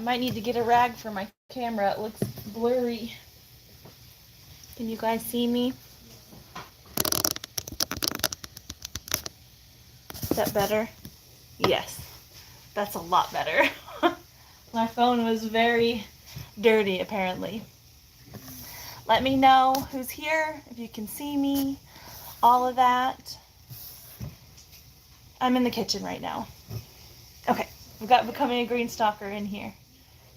might need to get a rag for my camera. It looks blurry. Can you guys see me? Is that better? Yes. That's a lot better. My phone was very dirty, apparently. Let me know who's here, if you can see me, all of that. I'm in the kitchen right now. Okay, we've got Becoming a Green Stalker in here.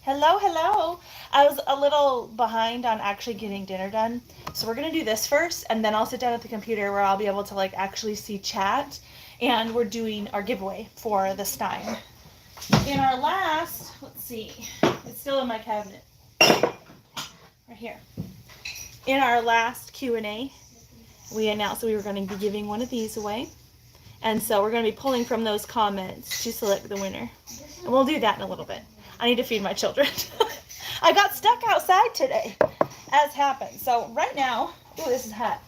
Hello, hello. I was a little behind on actually getting dinner done. So we're gonna do this first, and then I'll sit down at the computer where I'll be able to like actually see chat. And we're doing our giveaway for the Stein. In our last, let's see, it's still in my cabinet. Right here. In our last Q&A, we announced that we were going to be giving one of these away. And so we're going to be pulling from those comments to select the winner. And we'll do that in a little bit. I need to feed my children. I got stuck outside today, as happened. So right now, oh, this is hot.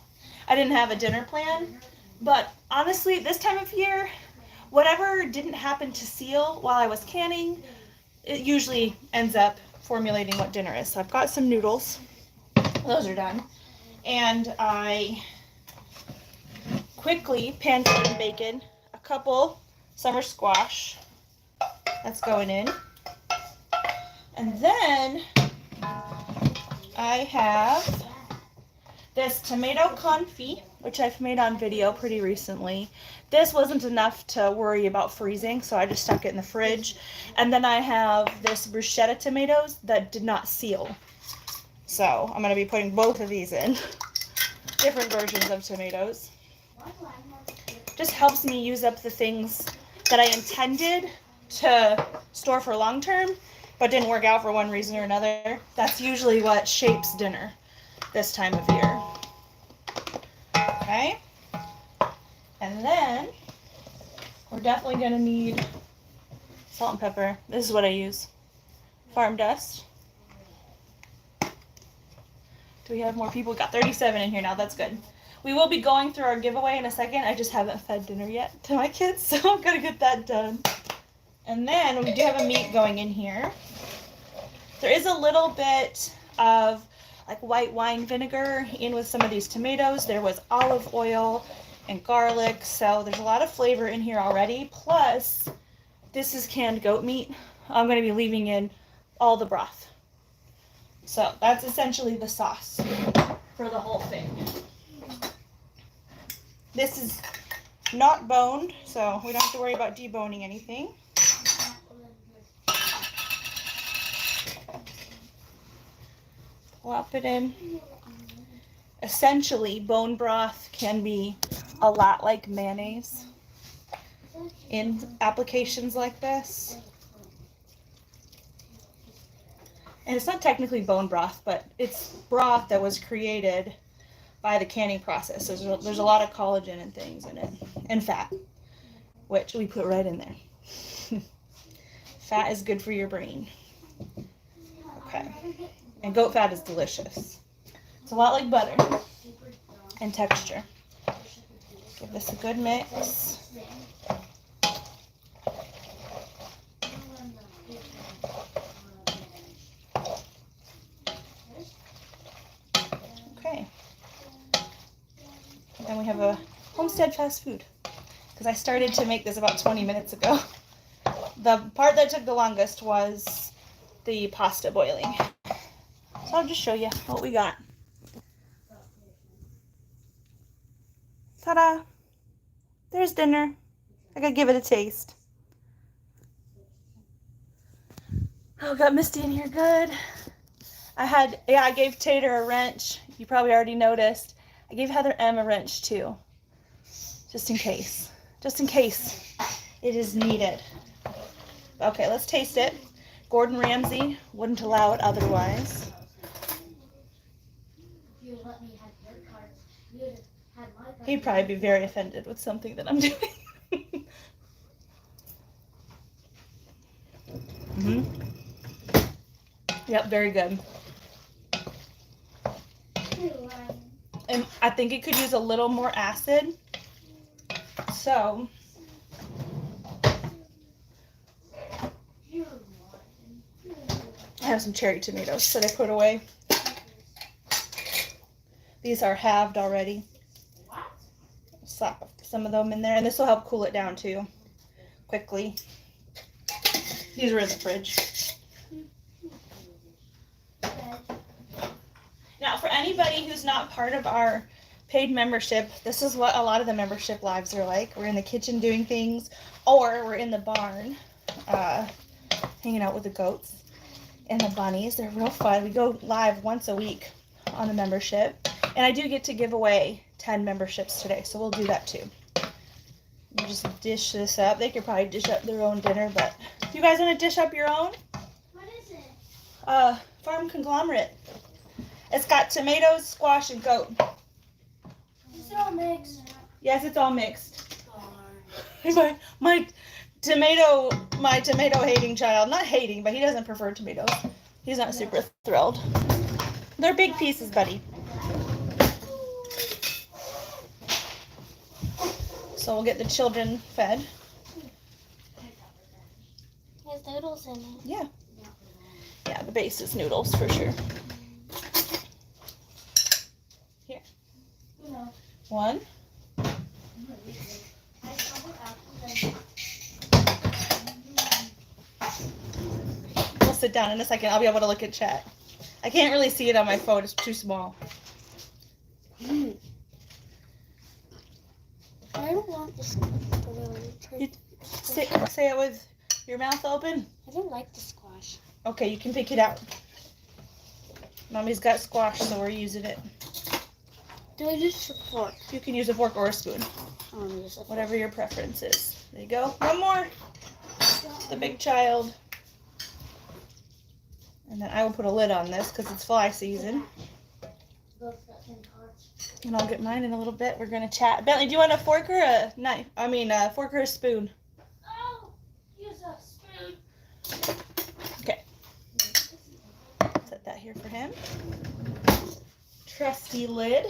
I didn't have a dinner plan. But honestly, this time of year, whatever didn't happen to seal while I was canning, it usually ends up formulating what dinner is. So I've got some noodles. Those are done. And I quickly pan-fried and bacon a couple summer squash. That's going in. And then I have this tomato confit, which I've made on video pretty recently. This wasn't enough to worry about freezing, so I just stuck it in the fridge. And then I have this bruschetta tomatoes that did not seal. So I'm going to be putting both of these in. Different versions of tomatoes. Just helps me use up the things that I intended to store for long term, but didn't work out for one reason or another. That's usually what shapes dinner this time of year. Okay. And then we're definitely going to need salt and pepper. This is what I use. Farm dust. Do we have more people? We've got 37 in here now. That's good. We will be going through our giveaway in a second. I just haven't fed dinner yet to my kids, so I'm going to get that done. And then we do have a meat going in here. There is a little bit of like white wine vinegar in with some of these tomatoes. There was olive oil and garlic, so there's a lot of flavor in here already. Plus, this is canned goat meat. I'm going to be leaving in all the broth. So that's essentially the sauce for the whole thing. This is not boned, so we don't have to worry about deboning anything. Plop it in. Essentially, bone broth can be a lot like mayonnaise in applications like this. And it's not technically bone broth, but it's broth that was created by the canning process. There's a lot of collagen and things in it, and fat, which we put right in there. Fat is good for your brain. Okay. And goat fat is delicious. It's a lot like butter in texture. Give this a good mix. Okay. And then we have a Homestead fast food, because I started to make this about 20 minutes ago. The part that took the longest was the pasta boiling. So I'll just show you what we got. Ta-da! There's dinner. I gotta give it a taste. Oh, got Misty in here good. I gave Tater a wrench. You probably already noticed. I gave Heather M a wrench too. Just in case. Just in case it is needed. Okay, let's taste it. Gordon Ramsay wouldn't allow it otherwise. He'd probably be very offended with something that I'm doing. Yep, very good. And I think it could use a little more acid. So have some cherry tomatoes that I put away. These are halved already. Slap some of them in there, and this will help cool it down too quickly. These are in the fridge. Now, for anybody who's not part of our paid membership, this is what a lot of the membership lives are like. We're in the kitchen doing things, or we're in the barn hanging out with the goats and the bunnies. They're real fun. We go live once a week on the membership, and I do get to give away 10 memberships today, so we'll do that too. You just dish this up. They could probably dish up their own dinner, but if you guys want to dish up your own? What is it? Farm conglomerate. It's got tomatoes, squash, and goat. Is it all mixed? Yes, it's all mixed. My tomato hating child, not hating, but he doesn't prefer tomatoes. He's not super thrilled. They're big pieces, buddy. So we'll get the children fed. There's noodles in it. Yeah. Yeah, the base is noodles for sure. Here. One. We'll sit down in a second. I'll be able to look at chat. I can't really see it on my phone. It's too small. I don't want this. Say it with your mouth open. I don't like the squash. Okay, you can pick it out. Mommy's got squash, so we're using it. Do I use a fork? You can use a fork or a spoon. I want to use a fork. Whatever your preference is. There you go. One more. The big child. And then I will put a lid on this because it's fly season. And I'll get mine in a little bit. We're going to chat. Bentley, do you want a fork or a knife? I mean, a fork or a spoon? Oh, use a spoon. Okay. Set that here for him. Trusty lid.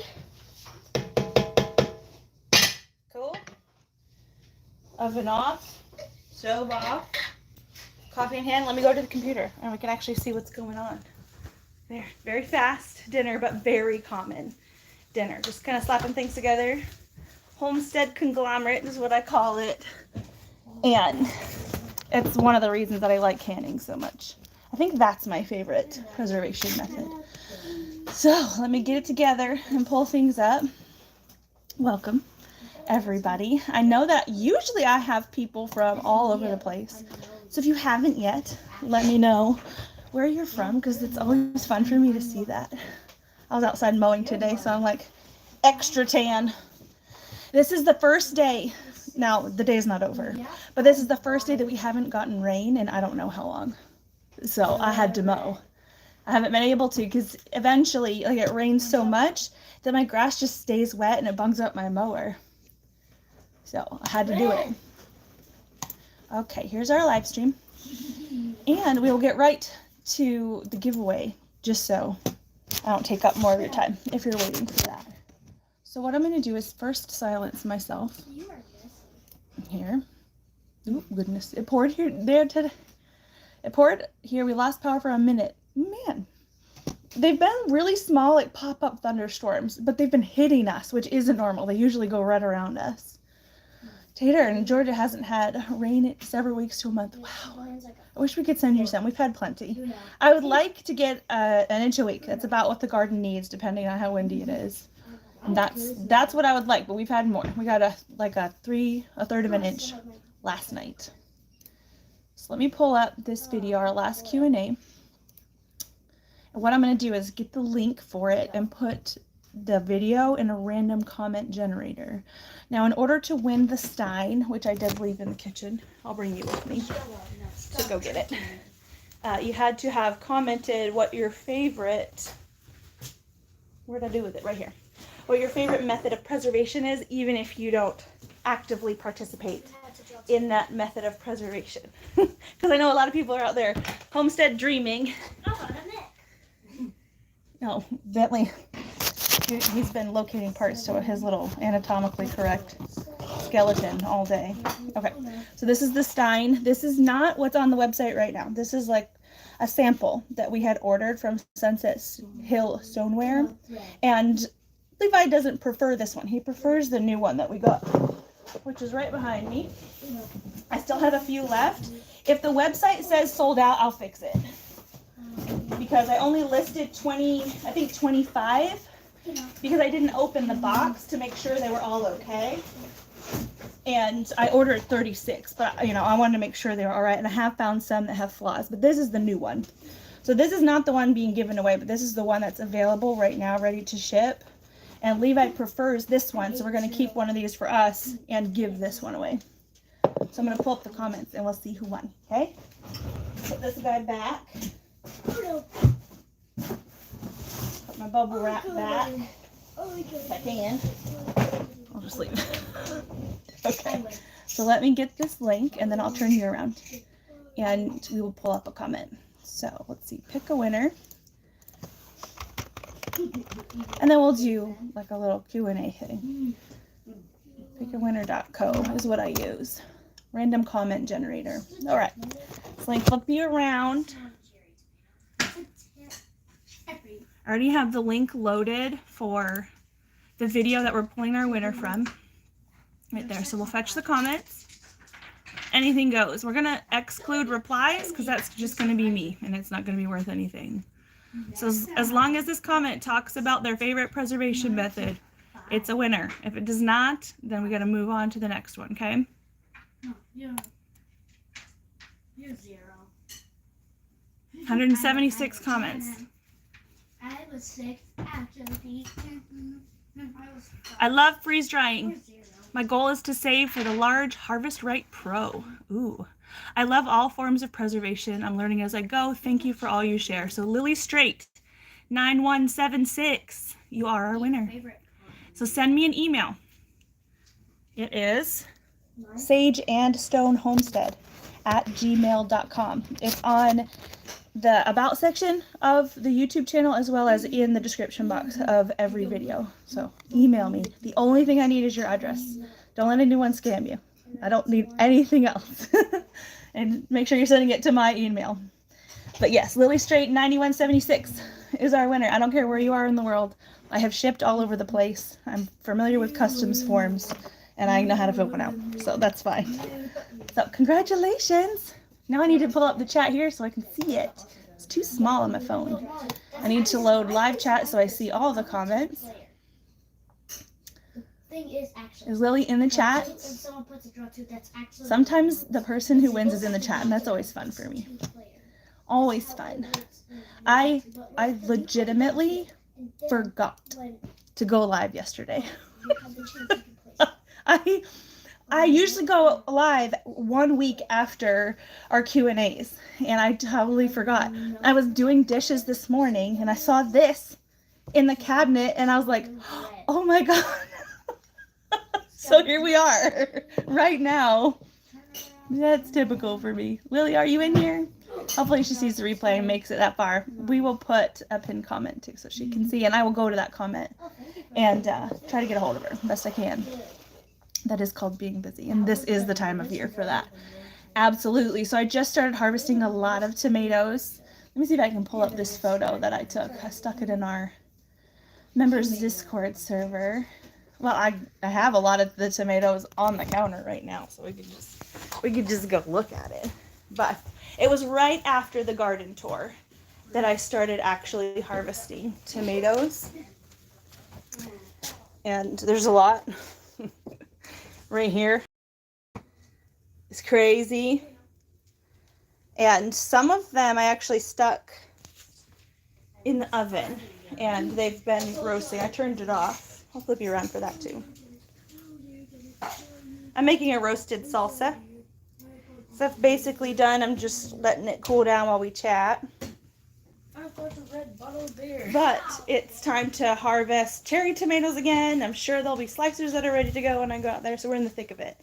Cool. Oven off. Stove off. Coffee in hand. Let me go to the computer and we can actually see what's going on. There. Very fast dinner, but very common dinner. Just kind of slapping things together. Homestead conglomerate is what I call it. And it's one of the reasons that I like canning so much. I think that's my favorite preservation method. So let me get it together and pull things up. Welcome, everybody. I know that usually I have people from all over the place. So if you haven't yet, let me know where you're from, because it's always fun for me to see that. I was outside mowing today, so I'm like extra tan. This is the first day. Now, the day's not over, but this is the first day that we haven't gotten rain in I don't know how long. So I had to mow. I haven't been able to because eventually, like, it rains so much that my grass just stays wet and it bungs up my mower. So I had to do it. Okay, here's our live stream. And we will get right to the giveaway, just so I don't take up more of your time if you're waiting for that. So what I'm going to do is first silence myself. Here. Oh, goodness. It poured here, there today. It poured here. We lost power for a minute. Man. They've been really small, like pop-up thunderstorms, but they've been hitting us, which isn't normal. They usually go right around us. Tater, and Georgia hasn't had rain in several weeks to a month. Wow. I wish we could send you some. We've had plenty. I would like to get an inch a week. That's about what the garden needs, depending on how windy it is. And that's what I would like, but we've had more. We got a third of an inch last night. So let me pull up this video, our last Q&A. And what I'm going to do is get the link for it and put the video in a random comment generator. Now, in order to win the Stein, which I did leave in the kitchen, I'll bring you with me to go get it. You had to have commented what your favorite, where did I do with it? Right here. What your favorite method of preservation is, even if you don't actively participate in that method of preservation. Because I know a lot of people are out there homestead dreaming. No, Bentley, he's been locating parts to his little anatomically correct skeleton all day. Okay, so this is the Stein. This is not what's on the website right now. This is like a sample that we had ordered from Sunset Hill Stoneware, and Levi doesn't prefer this one. He prefers the new one that we got, which is right behind me. I still have a few left. If the website says sold out, I'll fix it. Because I only listed 25, because I didn't open the box to make sure they were all okay. And I ordered 36, but I wanted to make sure they were all right. And I have found some that have flaws, but this is the new one. So this is not the one being given away, but this is the one that's available right now, ready to ship. And Levi prefers this one, so we're going to keep one of these for us and give this one away. So I'm going to pull up the comments and we'll see who won, okay? Put this guy back. Put my bubble wrap back if I can. I'll just leave it. Okay, so let me get this link and then I'll turn you around and we will pull up a comment. So let's see, pick a winner. And then we'll do like a little Q&A thing. Pickawinner.co is what I use. Random comment generator. All right, so let me flip you around. I already have the link loaded for the video that we're pulling our winner from. Right there. So we'll fetch the comments. Anything goes. We're going to exclude replies because that's just going to be me and it's not going to be worth anything. So as long as this comment talks about their favorite preservation method, it's a winner. If it does not, then we got to move on to the next one, okay? You're 0. 176 comments. I was 6 after the I love freeze drying. You're 0. My goal is to save for the large Harvest Right Pro. Ooh. I love all forms of preservation. I'm learning as I go. Thank you for all you share. So Lily Straight, 9176. You are our winner. So send me an email. It is SageAndStoneHomestead @gmail.com. It's on the About section of the YouTube channel as well as in the description box of every video. So email me. The only thing I need is your address. Don't let anyone scam you. I don't need anything else. And make sure you're sending it to my email. But yes, Lily Straight 9176 is our winner. I don't care where you are in the world. I have shipped all over the place. I'm familiar with customs forms and I know how to fill one out. So that's fine. So congratulations. Now I need to pull up the chat here so I can see it. It's too small on my phone. I need to load live chat so I see all the comments. Is Lily in the chat? Sometimes the person who wins is in the chat, and that's always fun for me. Always fun. I legitimately forgot to go live yesterday. I usually go live 1 week after our Q&As, and I totally forgot. I was doing dishes this morning, and I saw this in the cabinet, and I was like, oh my god. So here we are, right now. That's typical for me. Lily, are you in here? Hopefully she sees the replay and makes it that far. We will put a pinned comment too so she can see, and I will go to that comment and try to get a hold of her best I can. That is called being busy, and this is the time of year for that. Absolutely. So I just started harvesting a lot of tomatoes. Let me see if I can pull up this photo that I took. I stuck it in our members Discord server. Well, I have a lot of the tomatoes on the counter right now, so we could just go look at it. But it was right after the garden tour that I started actually harvesting tomatoes. And there's a lot right here. It's crazy. And some of them I actually stuck in the oven and they've been roasting. I turned it off. I'll flip you around for that too. I'm making a roasted salsa. So that's basically done. I'm just letting it cool down while we chat. But it's time to harvest cherry tomatoes again. I'm sure there'll be slicers that are ready to go when I go out there. So we're in the thick of it.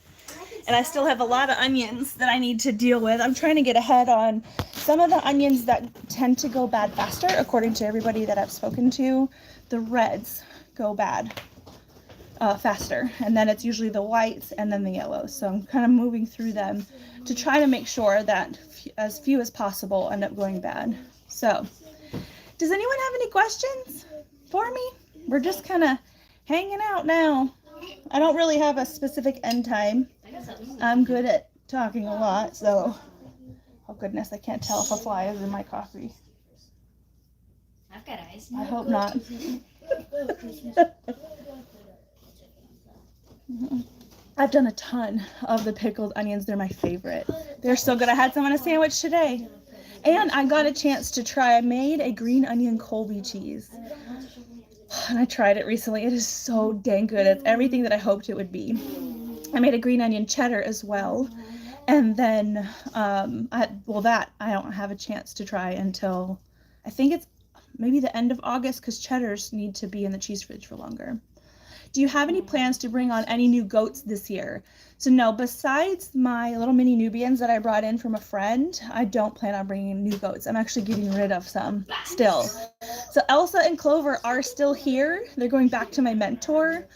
And I still have a lot of onions that I need to deal with. I'm trying to get ahead on some of the onions that tend to go bad faster, according to everybody that I've spoken to. The reds go bad faster. And then it's usually the whites and then the yellows. So I'm kind of moving through them to try to make sure that as few as possible end up going bad. So does anyone have any questions for me? We're just kind of hanging out now. I don't really have a specific end time. I'm good at talking a lot, so oh goodness, I can't tell if a fly is in my coffee. I've got eyes. I hope not. I've done a ton of the pickled onions. They're my favorite. They're so good. I had some on a sandwich today. And I got a chance to try, I made a green onion Colby cheese. And I tried it recently. It is so dang good. It's everything that I hoped it would be. I made a green onion cheddar as well. And then, I don't have a chance to try until, I think it's maybe the end of August, because cheddars need to be in the cheese fridge for longer. Do you have any plans to bring on any new goats this year? So no, besides my little mini Nubians that I brought in from a friend, I don't plan on bringing new goats. I'm actually getting rid of some still. So Elsa and Clover are still here. They're going back to my mentor.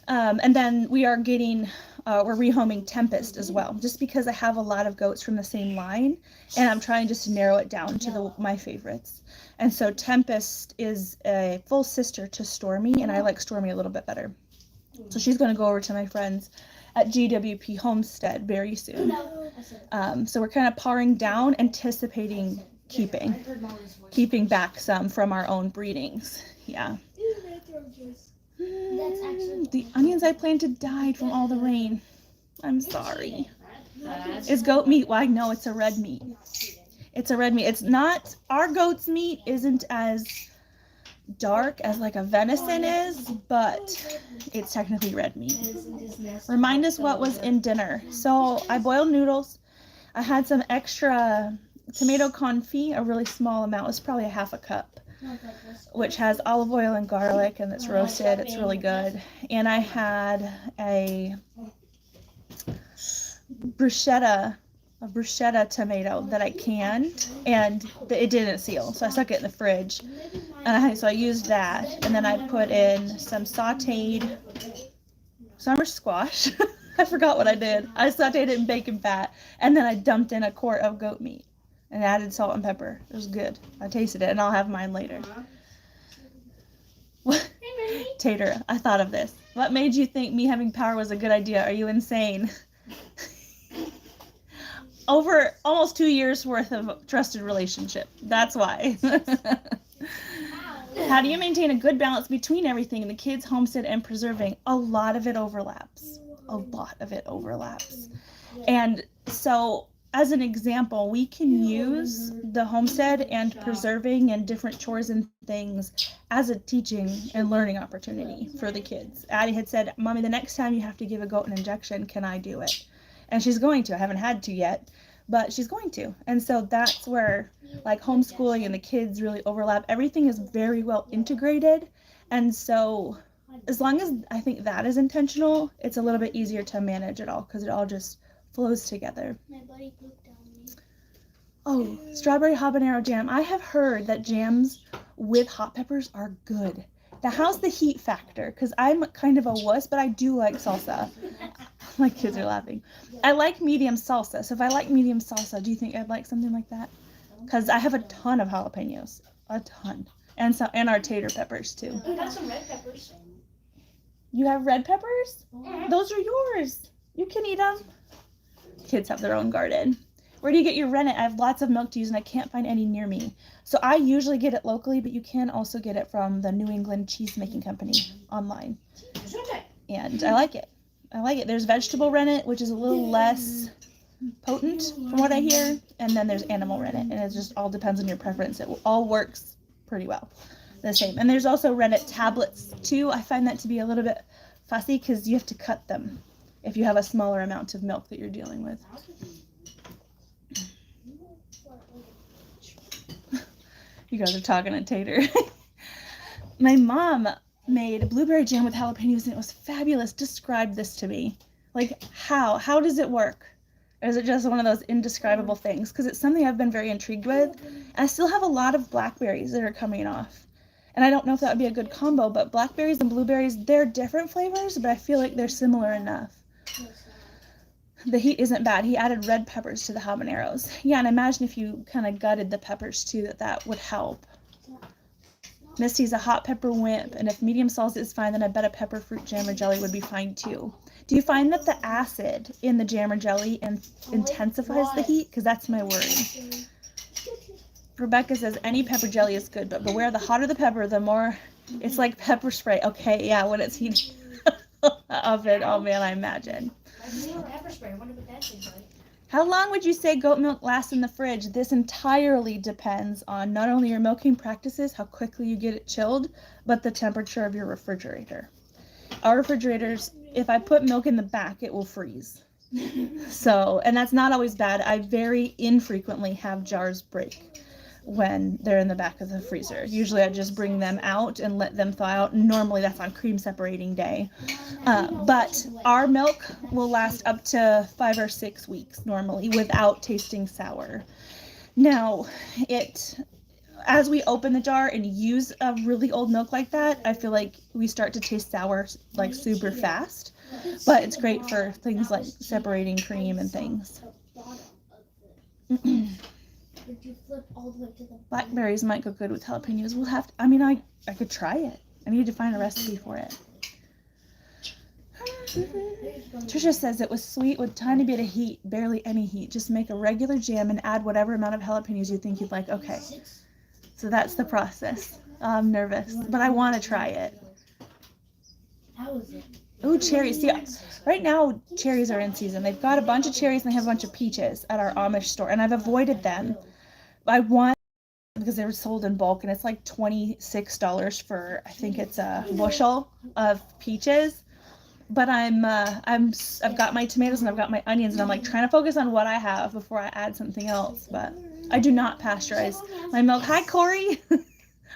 And then we are getting, we're rehoming Tempest as well, just because I have a lot of goats from the same line, and I'm trying just to narrow it down to my favorites. And so Tempest is a full sister to Stormy, and I like Stormy a little bit better. So she's going to go over to my friends at GWP Homestead very soon. So we're kind of paring down, anticipating keeping back some from our own breedings. Yeah. The onions I planted died from all the rain. I'm sorry. Is goat meat? Well, I know it's a red meat. It's a red meat. It's not, our goat's meat isn't as dark as like a venison is, but it's technically red meat. Remind us what was in dinner. So I boiled noodles. I had some extra tomato confit, a really small amount. It was probably a half a cup, which has olive oil and garlic, and it's roasted. It's really good. And I had a bruschetta tomato that I canned, and it didn't seal, so I stuck it in the fridge. So I used that, and then I put in some sauteed summer squash. I forgot what I did. I sauteed it in bacon fat, and then I dumped in a quart of goat meat and added salt and pepper. It was good. I tasted it, and I'll have mine later. Tater, I thought of this. What made you think me having power was a good idea? Are you insane? Over almost 2 years worth of trusted relationship. That's why. How do you maintain a good balance between everything in the kids' homestead and preserving? A lot of it overlaps. And so, as an example, we can use the homestead and preserving and different chores and things as a teaching and learning opportunity for the kids. Addie had said, Mommy, the next time you have to give a goat an injection, can I do it? And she's going to. I haven't had to yet, but she's going to. And so that's where like homeschooling and the kids really overlap. Everything is very well integrated. And so as long as I think that is intentional, it's a little bit easier to manage it all, because it all just flows together. My buddy pooped on me. Oh, strawberry habanero jam. I have heard that jams with hot peppers are good. Now, how's the heat factor? Because I'm kind of a wuss, but I do like salsa. My kids are laughing. I like medium salsa. So if I like medium salsa, do you think I'd like something like that? Because I have a ton of jalapenos. A ton. And our tater peppers, too. I got some red peppers. You have red peppers? Those are yours. You can eat them. Kids have their own garden. Where do you get your rennet? I have lots of milk to use, and I can't find any near me. So I usually get it locally, but you can also get it from the New England Cheese Making Company online. And I like it. There's vegetable rennet, which is a little less potent from what I hear. And then there's animal rennet, and it just all depends on your preference. It all works pretty well the same. And there's also rennet tablets too. I find that to be a little bit fussy because you have to cut them if you have a smaller amount of milk that you're dealing with. You guys are talking to Tater. My mom made blueberry jam with jalapenos, and it was fabulous. Describe this to me. Like, how? How does it work? Or is it just one of those indescribable things? Because it's something I've been very intrigued with. And I still have a lot of blackberries that are coming off. And I don't know if that would be a good combo, but blackberries and blueberries, they're different flavors, but I feel like they're similar enough. The heat isn't bad. He added red peppers to the habaneros. Yeah, and imagine if you kind of gutted the peppers too, that would help. Misty's a hot pepper wimp, and if medium salsa is fine, then I bet a pepper fruit jam or jelly would be fine too. Do you find that the acid in the jam or jelly intensifies the heat? Because that's my worry. Rebecca says any pepper jelly is good, but beware, the hotter the pepper, the more it's like pepper spray. Okay, yeah, when it's heating oven, oh man, I imagine. Pepper spray. I wonder what that tastes like. How long would you say goat milk lasts in the fridge? This entirely depends on not only your milking practices, how quickly you get it chilled, but the temperature of your refrigerator. Our refrigerators, if I put milk in the back, it will freeze. So, and that's not always bad. I very infrequently have jars break when they're in the back of the freezer. Usually I just bring them out and let them thaw out. Normally that's on cream separating day. But our milk will last up to 5 or 6 weeks normally without tasting sour. Now, as we open the jar and use a really old milk like that, I feel like we start to taste sour like super fast. But it's great for things like separating cream and things. Did you flip all the way to the Blackberries might go good with jalapenos. We'll have to, I could try it. I need to find a recipe for it. Trisha says it was sweet with tiny bit of heat, barely any heat. Just make a regular jam and add whatever amount of jalapenos you think you'd like. Okay, so that's the process. I'm nervous, but I want to try it. How is it? Ooh, cherries. See, right now cherries are in season. They've got a bunch of cherries and they have a bunch of peaches at our Amish store, and I've avoided them. I want because they were sold in bulk, and it's like $26 for, I think it's a bushel of peaches. But I've got my tomatoes and I've got my onions, and I'm like trying to focus on what I have before I add something else. But I do not pasteurize my milk. Hi, Corey.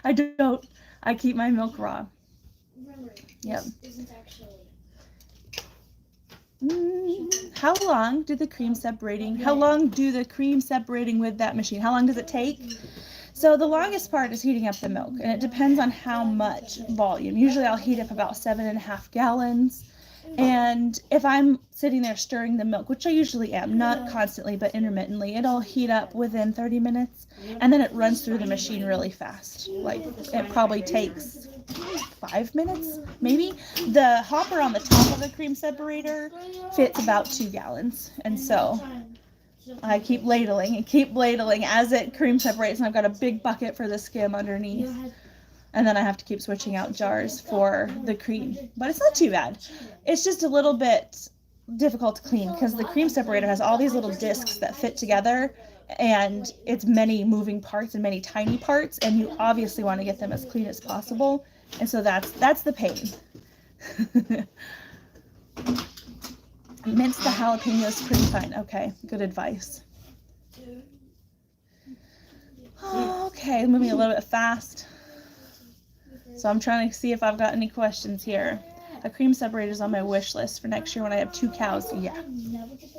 I don't. I keep my milk raw. Yep. How long do the cream separating with that machine? How long does it take? So the longest part is heating up the milk, and it depends on how much volume. Usually I'll heat up about 7.5 gallons. And if I'm sitting there stirring the milk, which I usually am, not constantly, but intermittently, it'll heat up within 30 minutes, and then it runs through the machine really fast. Like, it probably takes 5 minutes, maybe. The hopper on the top of the cream separator fits about 2 gallons, and so I keep ladling as it cream separates, and I've got a big bucket for the skim underneath. And then I have to keep switching out jars for the cream. But it's not too bad. It's just a little bit difficult to clean because the cream separator has all these little discs that fit together, and it's many moving parts and many tiny parts, and you obviously want to get them as clean as possible. And so that's the pain. Mince the jalapenos pretty fine. Okay, good advice. Okay, moving a little bit fast. So I'm trying to see if I've got any questions here. A cream separator is on my wish list for next year when I have 2 cows. Yeah,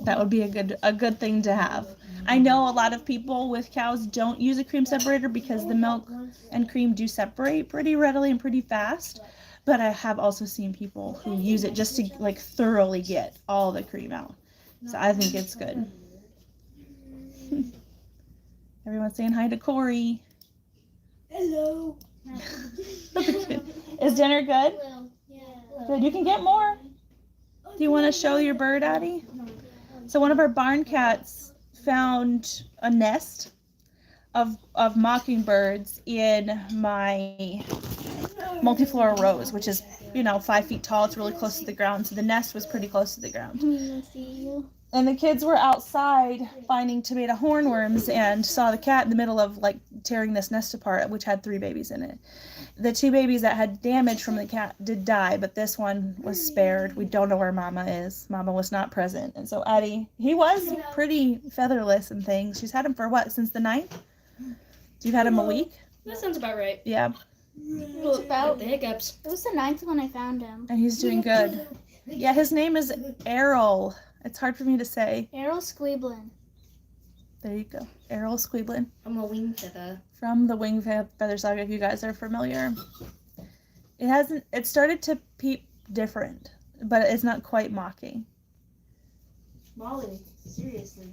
that would be a good thing to have. I know a lot of people with cows don't use a cream separator because the milk and cream do separate pretty readily and pretty fast. But I have also seen people who use it just to like thoroughly get all the cream out. So I think it's good. Everyone's saying hi to Corey. Hello. Is dinner good? Good. You can get more. Do you want to show your bird, Addie? So one of our barn cats found a nest of mockingbirds in my multiflora rose, which is 5 feet tall. It's really close to the ground. So the nest was pretty close to the ground. And the kids were outside finding tomato hornworms and saw the cat in the middle of like tearing this nest apart, which had 3 babies in it. The 2 babies that had damage from the cat did die, but this one was spared. We don't know where Mama is. Mama was not present. And so Eddie, he was pretty featherless and things. She's had him for what, since the 9th? You've had him a week? That sounds about right. Yeah. About the hiccups. It was the 9th when I found him. And he's doing good. Yeah, his name is Errol. It's hard for me to say. Errol Squeeblin. There you go. Errol Squeeblin I'm a wing feather. from the Wing Feather Saga, if you guys are familiar. It started to peep different, but it's not quite mocking. Molly, seriously.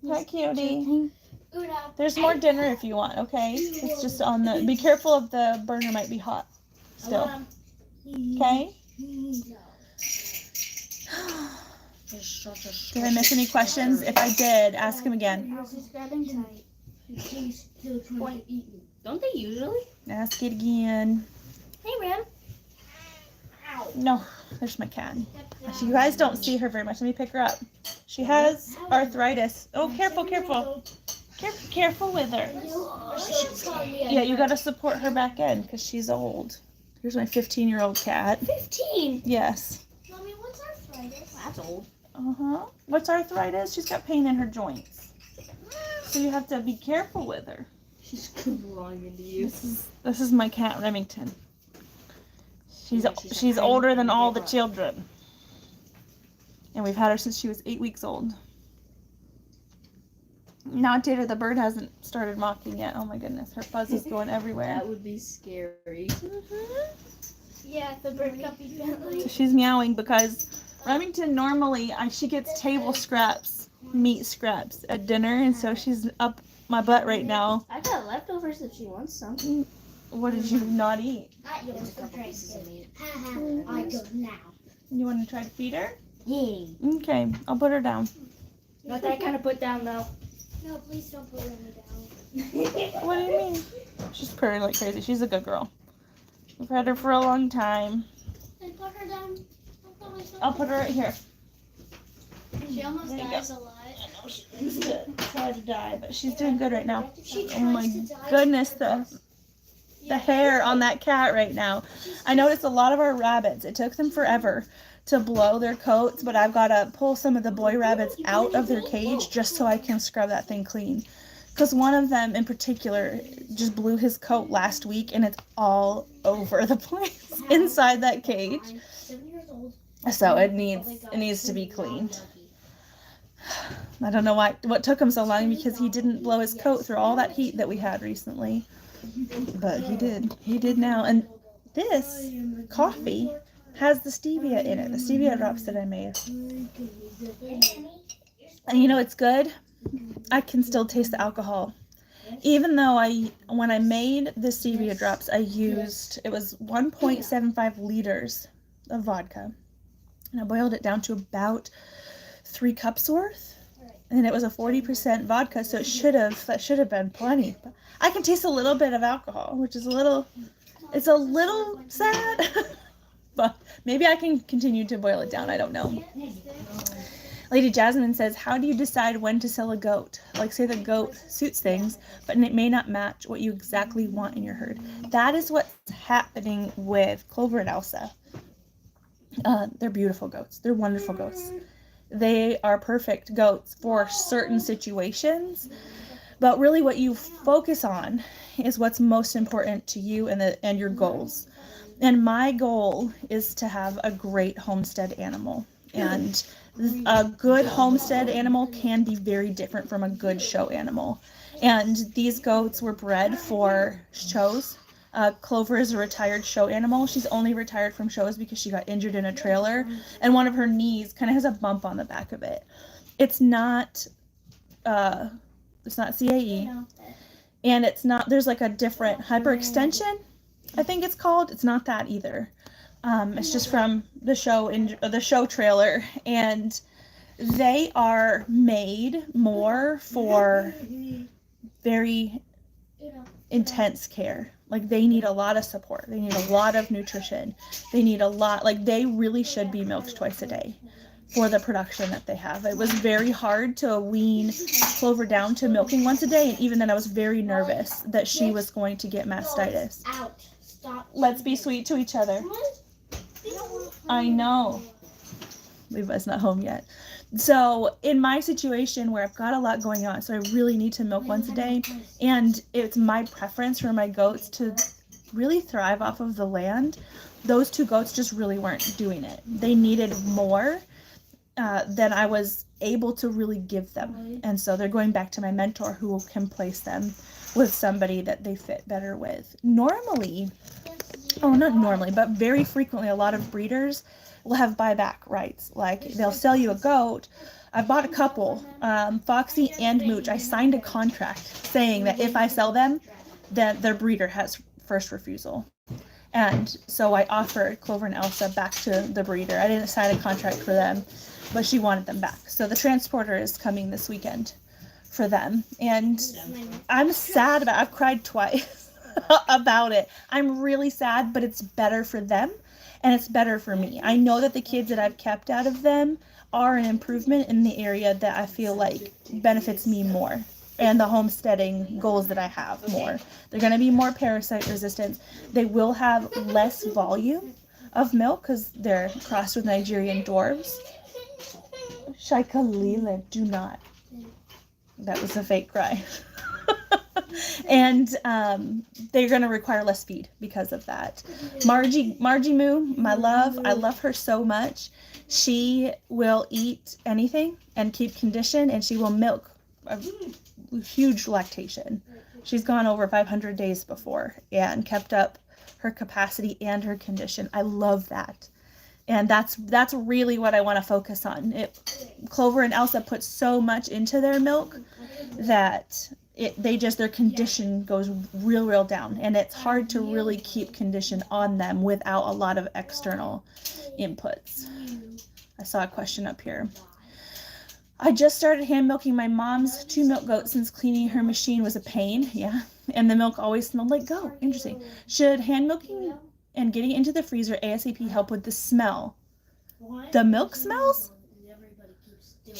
Hi, cutie. Una. There's more dinner if you want, okay? It's just on the, be careful of the burner, might be hot still. Okay? Did I miss any questions? If I did, ask him again. She's grabbing tight. She's still trying to eat me. Don't they usually? Ask it again. Hey, Ram. No, there's my cat. You guys don't see her very much. Let me pick her up. She has arthritis. Oh, careful, careful. Careful with her. Yeah, you gotta support her back in because she's old. Here's my 15-year-old cat. 15. Yes. Mommy, what's arthritis? That's old. What's arthritis? She's got pain in her joints. So you have to be careful with her. She's clawing into you. This is my cat Remington. Yeah, She's older than all the children. And we've had her since she was 8 weeks old. Not Tater the bird hasn't started mocking yet. Oh my goodness, her fuzz is going everywhere. That would be scary. Yeah, the bird puppy family. So she's meowing because Remington normally, she gets table scraps, meat scraps at dinner, and so she's up my butt right now. I got leftovers if she wants some. What did you not eat? Not yours. Just a couple pieces of meat. I go now. You want to try to feed her? Yeah. Okay, I'll put her down. Not that kind of put down though. No, please don't put Remy down. What do you mean? She's purring like crazy. She's a good girl. We've had her for a long time. And put her down. I'll put her right here. She almost There you dies a lot. I know she's trying to die, but she's doing good right now. She Oh my tries to die. goodness, the hair on that cat right now. I noticed a lot of our rabbits, it took them forever to blow their coats, but I've got to pull some of the boy rabbits out of their cage just so I can scrub that thing clean. Because one of them in particular just blew his coat last week and it's all over the place inside that cage. 7 years old. So it needs to be cleaned. I don't know what took him so long because he didn't blow his coat through all that heat that we had recently. But he did. He did now. And this coffee has the stevia in it, the stevia drops that I made. And you know it's good? I can still taste the alcohol. Even though when I made the stevia drops, it was 1.75 liters of vodka. And I boiled it down to about 3 cups worth. And it was a 40% vodka, so that should have been plenty. But I can taste a little bit of alcohol, which is it's a little sad. But maybe I can continue to boil it down. I don't know. Lady Jasmine says, how do you decide when to sell a goat? Like, say the goat suits things, but it may not match what you exactly want in your herd. That is what's happening with Clover and Elsa. They're beautiful goats. They're wonderful goats. They are perfect goats for certain situations. But really what you focus on is what's most important to you and your goals. And my goal is to have a great homestead animal. And a good homestead animal can be very different from a good show animal. And these goats were bred for shows. Clover is a retired show animal. She's only retired from shows because she got injured in a trailer. And one of her knees kind of has a bump on the back of it. It's not CAE. And there's like a different hyperextension, I think it's called. It's not that either. It's just from the show trailer, and they are made more for very intense care. Like they need a lot of support. They need a lot of nutrition. They need they really should be milked twice a day for the production that they have. It was very hard to wean Clover down to milking once a day, and even then I was very nervous that she was going to get mastitis. Stop. Let's be sweet to each other. I know. Levi's not home yet. So in my situation where I've got a lot going on, so I really need to milk once a day, and it's my preference for my goats to really thrive off of the land, those 2 goats just really weren't doing it. They needed more than I was able to really give them. And so they're going back to my mentor who can place them with somebody that they fit better with. Normally, not normally, but very frequently, a lot of breeders will have buyback rights. Like they'll sell you a goat. I bought a couple, Foxy and Mooch. I signed a contract saying that if I sell them, that their breeder has first refusal. And so I offered Clover and Elsa back to the breeder. I didn't sign a contract for them, but she wanted them back. So the transporter is coming this weekend for them. And I'm sad about it. I've cried twice about it. I'm really sad, but it's better for them and it's better for me. I know that the kids that I've kept out of them are an improvement in the area that I feel like benefits me more, and the homesteading goals that I have more. They're going to be more parasite resistant. They will have less volume of milk because they're crossed with Nigerian dwarves. Shaika Leland, do not. That was a fake cry. And they're going to require less feed because of that. Margie Moo, my love, I love her so much. She will eat anything and keep condition, and she will milk a huge lactation. She's gone over 500 days before and kept up her capacity and her condition. I love that. And that's really what I want to focus on. Clover and Elsa put so much into their milk that their condition goes real down, and it's hard to really keep condition on them without a lot of external inputs. I saw a question up here. I just started hand milking my mom's 2 milk goats since cleaning her machine was a pain. Yeah. And the milk always smelled like goat. Interesting. Should hand milking and getting into the freezer ASAP help with the smell? The milk smells?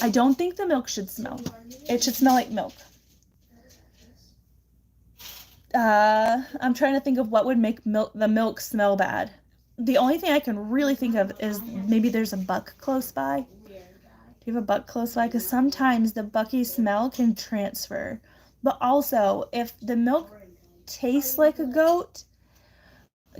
I don't think the milk should smell. It should smell like milk. I'm trying to think of what would make the milk smell bad. The only thing I can really think of is maybe there's a buck close by. Do you have a buck close by? Because sometimes the bucky smell can transfer. But also, if the milk tastes like a goat,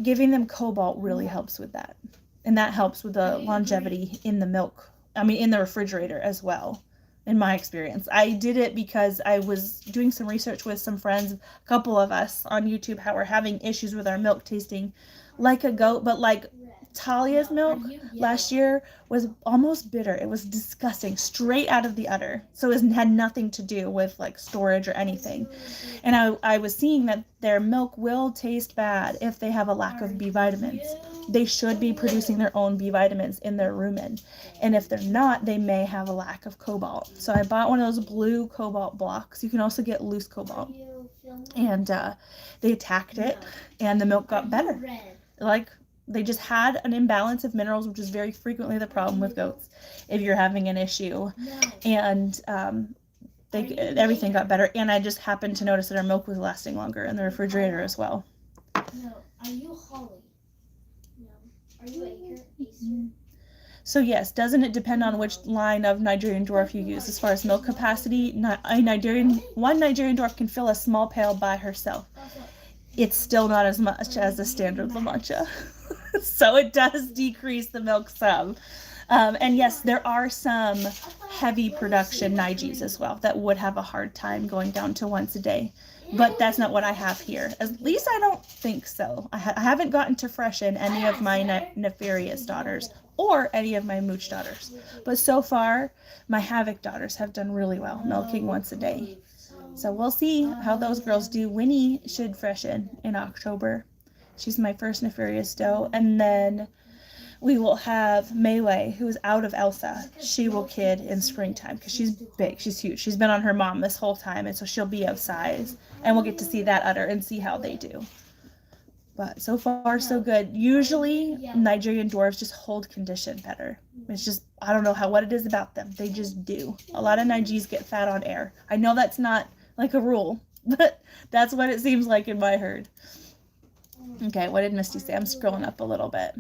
giving them cobalt really helps with that. And that helps with the longevity in the milk. In the refrigerator as well, in my experience. I did it because I was doing some research with some friends, a couple of us on YouTube, how we're having issues with our milk tasting like a goat, but like Talia's milk last year was almost bitter. It was disgusting, straight out of the udder. So it had nothing to do with like storage or anything. And I was seeing that their milk will taste bad if they have a lack of B vitamins. They should be producing their own B vitamins in their rumen. And if they're not, they may have a lack of cobalt. So I bought one of those blue cobalt blocks. You can also get loose cobalt. And they attacked it and the milk got better. Like, they just had an imbalance of minerals, which is very frequently the problem with goats if you're having an issue. And everything got better. And I just happened to notice that our milk was lasting longer in the refrigerator as well. No. Are you Holly? No. Are you Acer? So yes, doesn't it depend on which line of Nigerian dwarf you use? As far as milk capacity, one Nigerian dwarf can fill a small pail by herself. It's still not as much as the standard La Mancha. So it does decrease the milk some. And yes, there are some heavy production Nigis as well that would have a hard time going down to once a day. But that's not what I have here. At least I don't think so. I haven't gotten to freshen any of my nefarious daughters or any of my mooch daughters. But so far, my havoc daughters have done really well, milking once a day. So we'll see how those girls do. Winnie should freshen in October. She's my first nefarious doe. And then we will have Melee, who is out of Elsa. She will kid in springtime because she's big. She's huge. She's been on her mom this whole time, and so she'll be of size. And we'll get to see that udder and see how they do. But so far, so good. Usually, Nigerian dwarves just hold condition better. It's just, I don't know what it is about them. They just do. A lot of Nigis get fat on air. I know that's not like a rule, but that's what it seems like in my herd. Okay, what did Misty say? I'm scrolling up a little bit.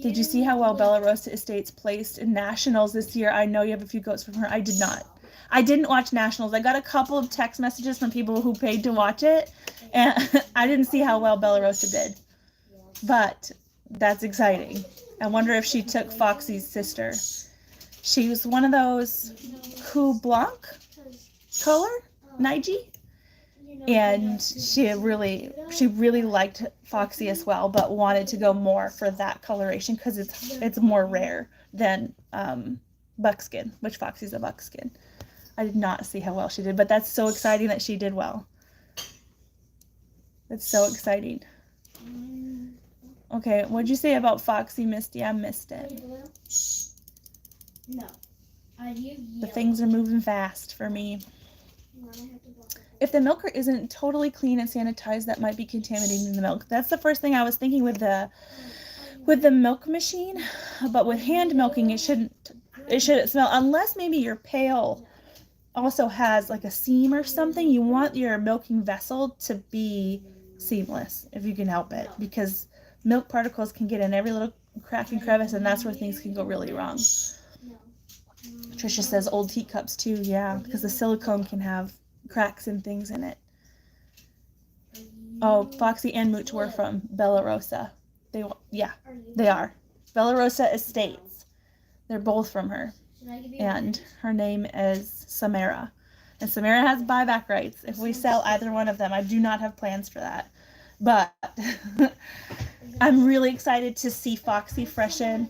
Did you see how well Bella Rosa Estates placed in Nationals this year? I know you have a few goats from her. I did not. I didn't watch Nationals. I got a couple of text messages from people who paid to watch it, and I didn't see how well Bella Rosa did. But that's exciting. I wonder if she took Foxy's sister. She was one of those Cou Blanc color, Nige. And she really liked Foxy as well, but wanted to go more for that coloration because it's more rare than buckskin, which Foxy's a buckskin. I did not see how well she did, but that's so exciting that she did well. It's so exciting. Okay, what'd you say about Foxy, Misty? I missed it. No. The things are moving fast for me. If the milker isn't totally clean and sanitized, that might be contaminating the milk. That's the first thing I was thinking with the milk machine, but with hand milking, it shouldn't smell, unless maybe your pail also has like a seam or something. You want your milking vessel to be seamless if you can help it, because milk particles can get in every little crack and crevice, and that's where things can go really wrong. Trisha says old teacups too, yeah, because the silicone can have cracks and things in it. Oh, Foxy and Mooch were from Bella Rosa. They are. Bella Rosa Estates. They're both from her. And her name is Samara. And Samara has buyback rights if we sell either one of them. I do not have plans for that. But I'm really excited to see Foxy freshen,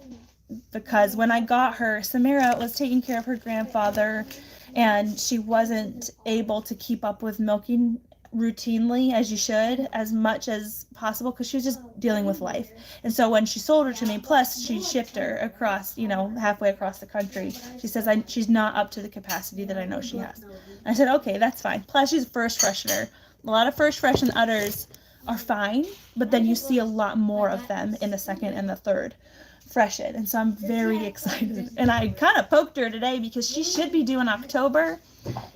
because when I got her, Samara was taking care of her grandfather, and she wasn't able to keep up with milking routinely as you should, as much as possible, because she was just dealing with life. And so when she sold her to me, plus she shipped her across, halfway across the country, she says she's not up to the capacity that I know she has. And I said, okay, that's fine. Plus she's a first freshener. A lot of first freshen udders are fine, but then you see a lot more of them in the second and the third freshen. And so I'm very excited. And I kind of poked her today because she should be due in October,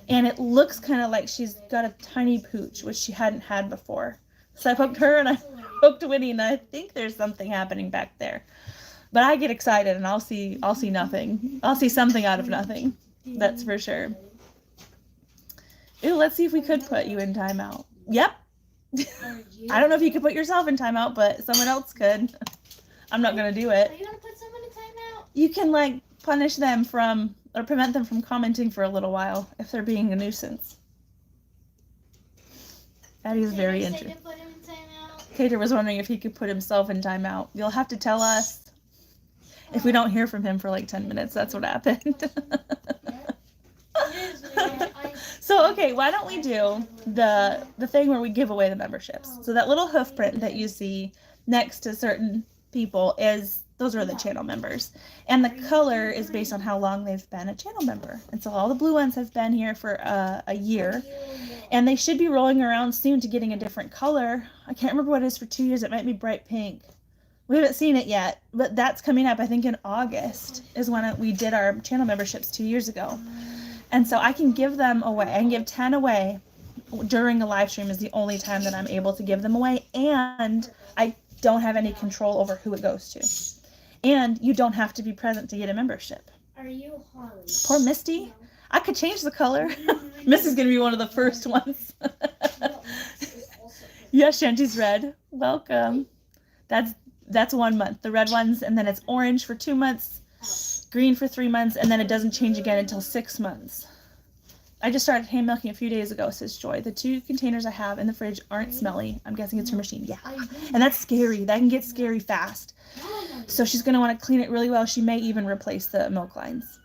and it looks kind of like she's got a tiny pooch, which she hadn't had before. So I poked her and I poked Winnie, and I think there's something happening back there. But I get excited, and I'll see nothing. I'll see something out of nothing. That's for sure. Ooh, let's see if we could put you in timeout. Yep. I don't know if you could put yourself in timeout, but someone else could. I'm not going to do it. Are you going to put someone in timeout? You can, punish them or prevent them from commenting for a little while if they're being a nuisance. Addie's very interested. Cater was wondering if he could put himself in timeout. You'll have to tell us if we don't hear from him for 10 minutes. That's what happened. So, okay, why don't we do the thing where we give away the memberships? So that little hoof print that you see next to certain people those are the channel members. And the color is based on how long they've been a channel member. And so all the blue ones have been here for a year. And they should be rolling around soon to getting a different color. I can't remember what it is for 2 years. It might be bright pink. We haven't seen it yet, but that's coming up, I think, in August is when we did our channel memberships 2 years ago. And so I can give them away. I can give 10 away during a live stream is the only time that I'm able to give them away. And I don't have any control over who it goes to. And you don't have to be present to get a membership. Are you Holly? Poor Misty. No. I could change the color. Misty's going to be one of the first ones. Yes, Shanty's red. Welcome. That's 1 month. The red ones, and then it's orange for 2 months, green for 3 months, and then it doesn't change again until 6 months. I just started hand milking a few days ago, says Joy. The 2 containers I have in the fridge aren't smelly. I'm guessing it's her machine. Yeah. And that's scary. That can get scary fast. So she's going to want to clean it really well. She may even replace the milk lines.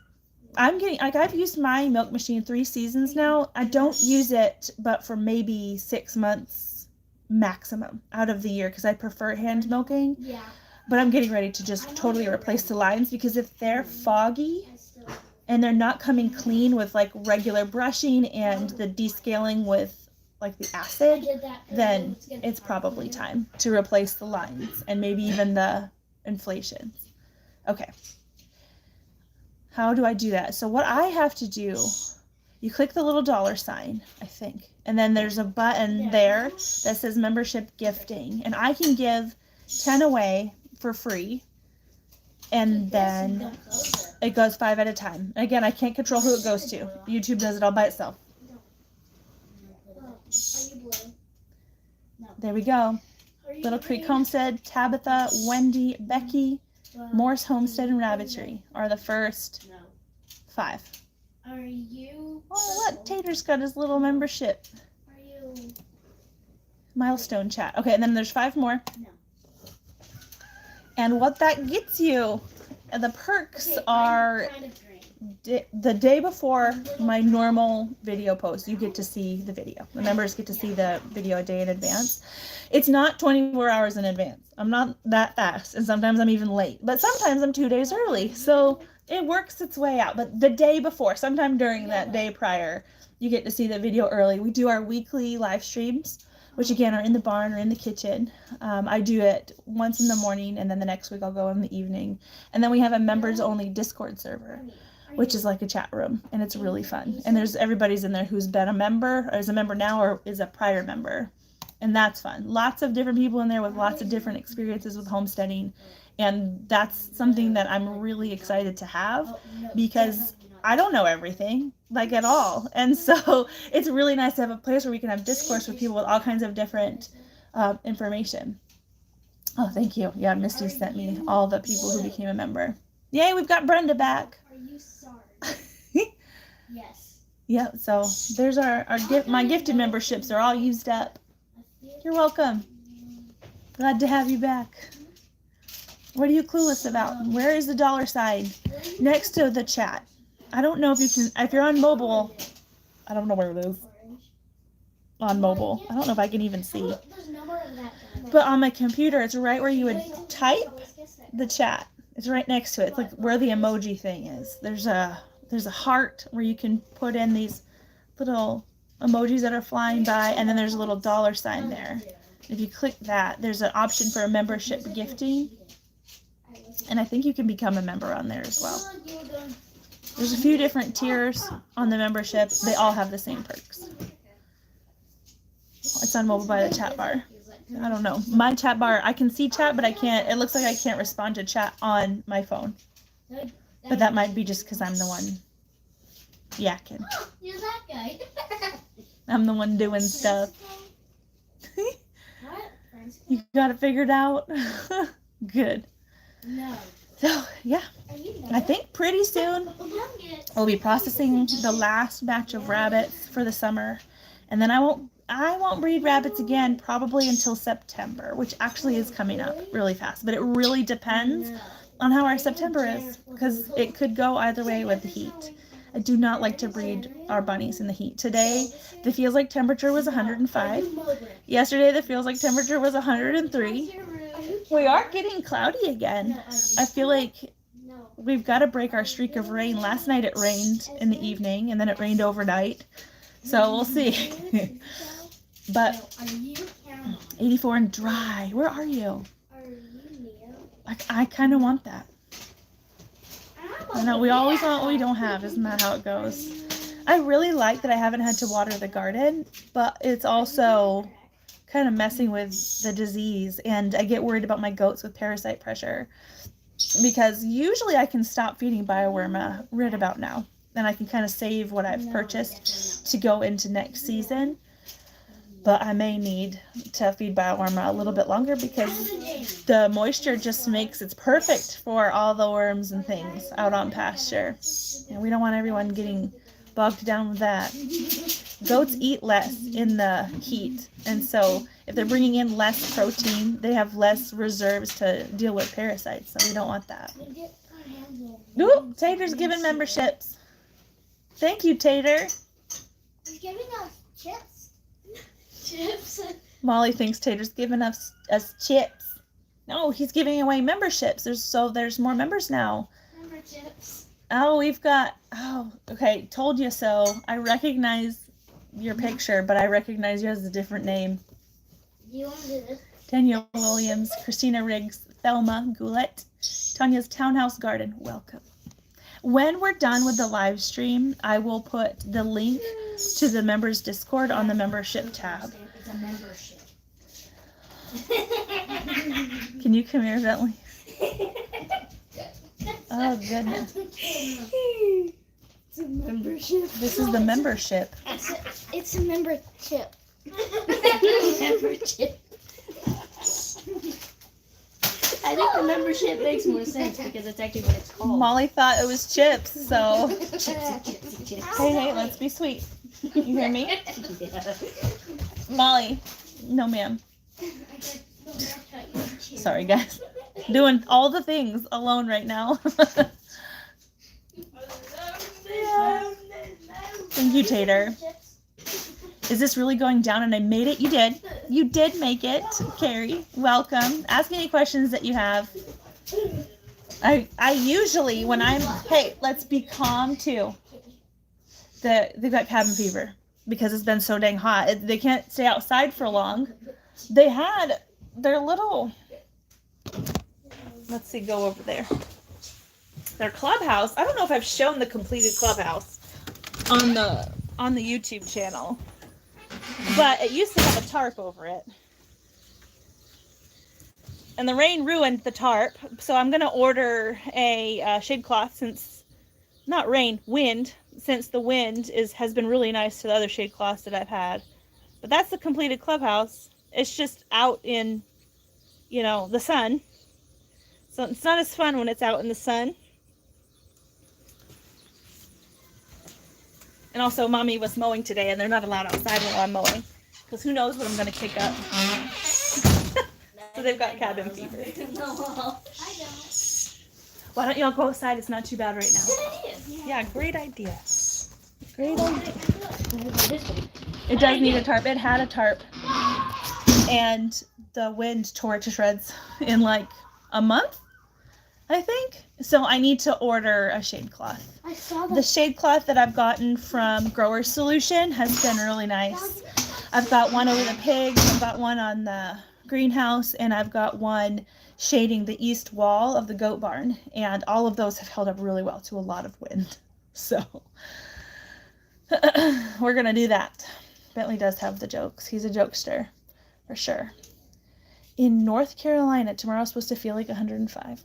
I've used my milk machine 3 seasons now. I don't use it but for maybe 6 months maximum out of the year because I prefer hand milking. Yeah. But I'm getting ready to just totally replace the lines, because if they're foggy and they're not coming clean with regular brushing and the descaling with the acid, then it's probably time to replace the lines and maybe even the inflations. Okay. How do I do that? So what I have to do, you click the little $sign, I think, and then there's a button there that says membership gifting, and I can give 10 away for free, and then it goes 5 at a time. Again, I can't control who it goes to. YouTube does it all by itself. There we go. Little Creek Homestead, Tabitha, Wendy, Becky, Morse Homestead, and Rabbitry are the first 5. Are you? Oh, look, Tater's got his little membership Are you? milestone chat. Okay, and then there's 5 more. No. And what that gets you, the perks Okay, are I'm kind of green. the day before my normal video post, you get to see the video. The members get to see the video a day in advance. It's not 24 hours in advance. I'm not that fast, and sometimes I'm even late. But sometimes I'm 2 days early, so it works its way out. But the day before, sometime during that day prior, you get to see the video early. We do our weekly live streams, which again are in the barn or in the kitchen. I do it once in the morning, and then the next week I'll go in the evening. And then we have a members-only Discord server, which is like a chat room, and it's really fun. And there's everybody's in there who's been a member, or is a member now, or is a prior member. And that's fun. Lots of different people in there with lots of different experiences with homesteading. And that's something that I'm really excited to have, because I don't know everything, like at all. And so it's really nice to have a place where we can have discourse with people with all kinds of different information. Oh, thank you. Yeah, Misty sent me all the people who became a member. Yay, we've got Brenda back. Are you sorry? Yes. Yeah, so there's our gift. My gifted memberships are all used up. You're welcome. Glad to have you back. What are you clueless about? Where is the $sign? Next to the chat. I don't know if you can, if you're on mobile, I don't know where it is. On mobile. I don't know if I can even see. There's no more of that. But on my computer, it's right where you would type the chat. It's right next to it. It's like where the emoji thing is. There's a heart where you can put in these little emojis that are flying by, and then there's a little $sign there. If you click that, there's an option for a membership gifting, and I think you can become a member on there as well. There's a few different tiers on the membership. They all have the same perks. It's on mobile by the chat bar. I don't know. My chat bar, I can see chat, but I can't. It looks like I can't respond to chat on my phone. But that might be just because I'm the one yakking. You're that guy. I'm the one doing stuff. What? You got it figured out? Good. No. So, yeah. I think pretty soon we'll be processing the last batch of rabbits for the summer. And then I won't breed rabbits again probably until September, which actually is coming up really fast. But it really depends on how our September is, because it could go either way with the heat. I do not like to breed our bunnies in the heat. Today, the feels like temperature was 105. Yesterday, the feels like temperature was 103. We are getting cloudy again. I feel like we've got to break our streak of rain. Last night it rained in the evening, and then it rained overnight. So we'll see. But 84 and dry. Where are you? I kind of want that. I know we always want what we don't have. Isn't that how it goes? I really like that I haven't had to water the garden, but it's also kind of messing with the disease, and I get worried about my goats with parasite pressure, because usually I can stop feeding bioworma right about now, and I can kind of save what I've purchased to go into next season. But I may need to feed bioworma a little bit longer, because the moisture just makes it perfect for all the worms and things out on pasture. And we don't want everyone getting bogged down with that. Goats eat less in the heat, and so if they're bringing in less protein, they have less reserves to deal with parasites, so we don't want that. Ooh, Tater's giving memberships. Thank you, Tater. He's giving us chips. Chips. Molly thinks Tater's giving us chips. No, he's giving away memberships. There's more members now. Member chips. Oh, okay, told you so. I recognize your picture, but I recognize you as a different name. Do you want to do this? Danielle Williams, Christina Riggs, Thelma Goulet, Tanya's Townhouse Garden. Welcome. When we're done with the live stream, I will put the link to the members Discord on the membership tab. It's a membership. Can you come here, Bentley? Oh, goodness. It's a membership. This is the membership. It's a member chip. Membership. I think the membership membership makes more sense because it's actually what it's called. Molly thought it was chips, so Chips. hey, let's be sweet. You hear me? Yeah. Molly, no ma'am. I said, no, I thought you were cheering. Sorry guys. Doing all the things alone right now. Thank you, Tater. Is this really going down? And I made it. You did. You did make it, Carrie. Welcome. Ask any questions that you have. I usually, when I'm, hey, let's be calm too. They've got cabin fever because it's been so dang hot. They can't stay outside for long. They had their little, let's see, go over there. Their clubhouse. I don't know if I've shown the completed clubhouse on the YouTube channel, but it used to have a tarp over it. And the rain ruined the tarp, so I'm going to order a shade cloth since, not rain, wind, since the wind has been really nice to the other shade cloths that I've had. But that's the completed clubhouse. It's just out in, the sun. So it's not as fun when it's out in the sun. And also, Mommy was mowing today, and they're not allowed outside while I'm mowing. Because who knows what I'm going to kick up. So they've got cabin fever. I don't. Why don't y'all go outside? It's not too bad right now. Good idea. Yeah, great idea. Great idea. It does need a tarp. It had a tarp. And the wind tore it to shreds in like a month, I think. So I need to order a shade cloth. I saw The shade cloth that I've gotten from Grower Solution has been really nice. I've got one over the pigs, I've got one on the greenhouse, and I've got one shading the east wall of the goat barn. And all of those have held up really well to a lot of wind. So we're going to do that. Bentley does have the jokes. He's a jokester, for sure. In North Carolina, tomorrow's supposed to feel like 105.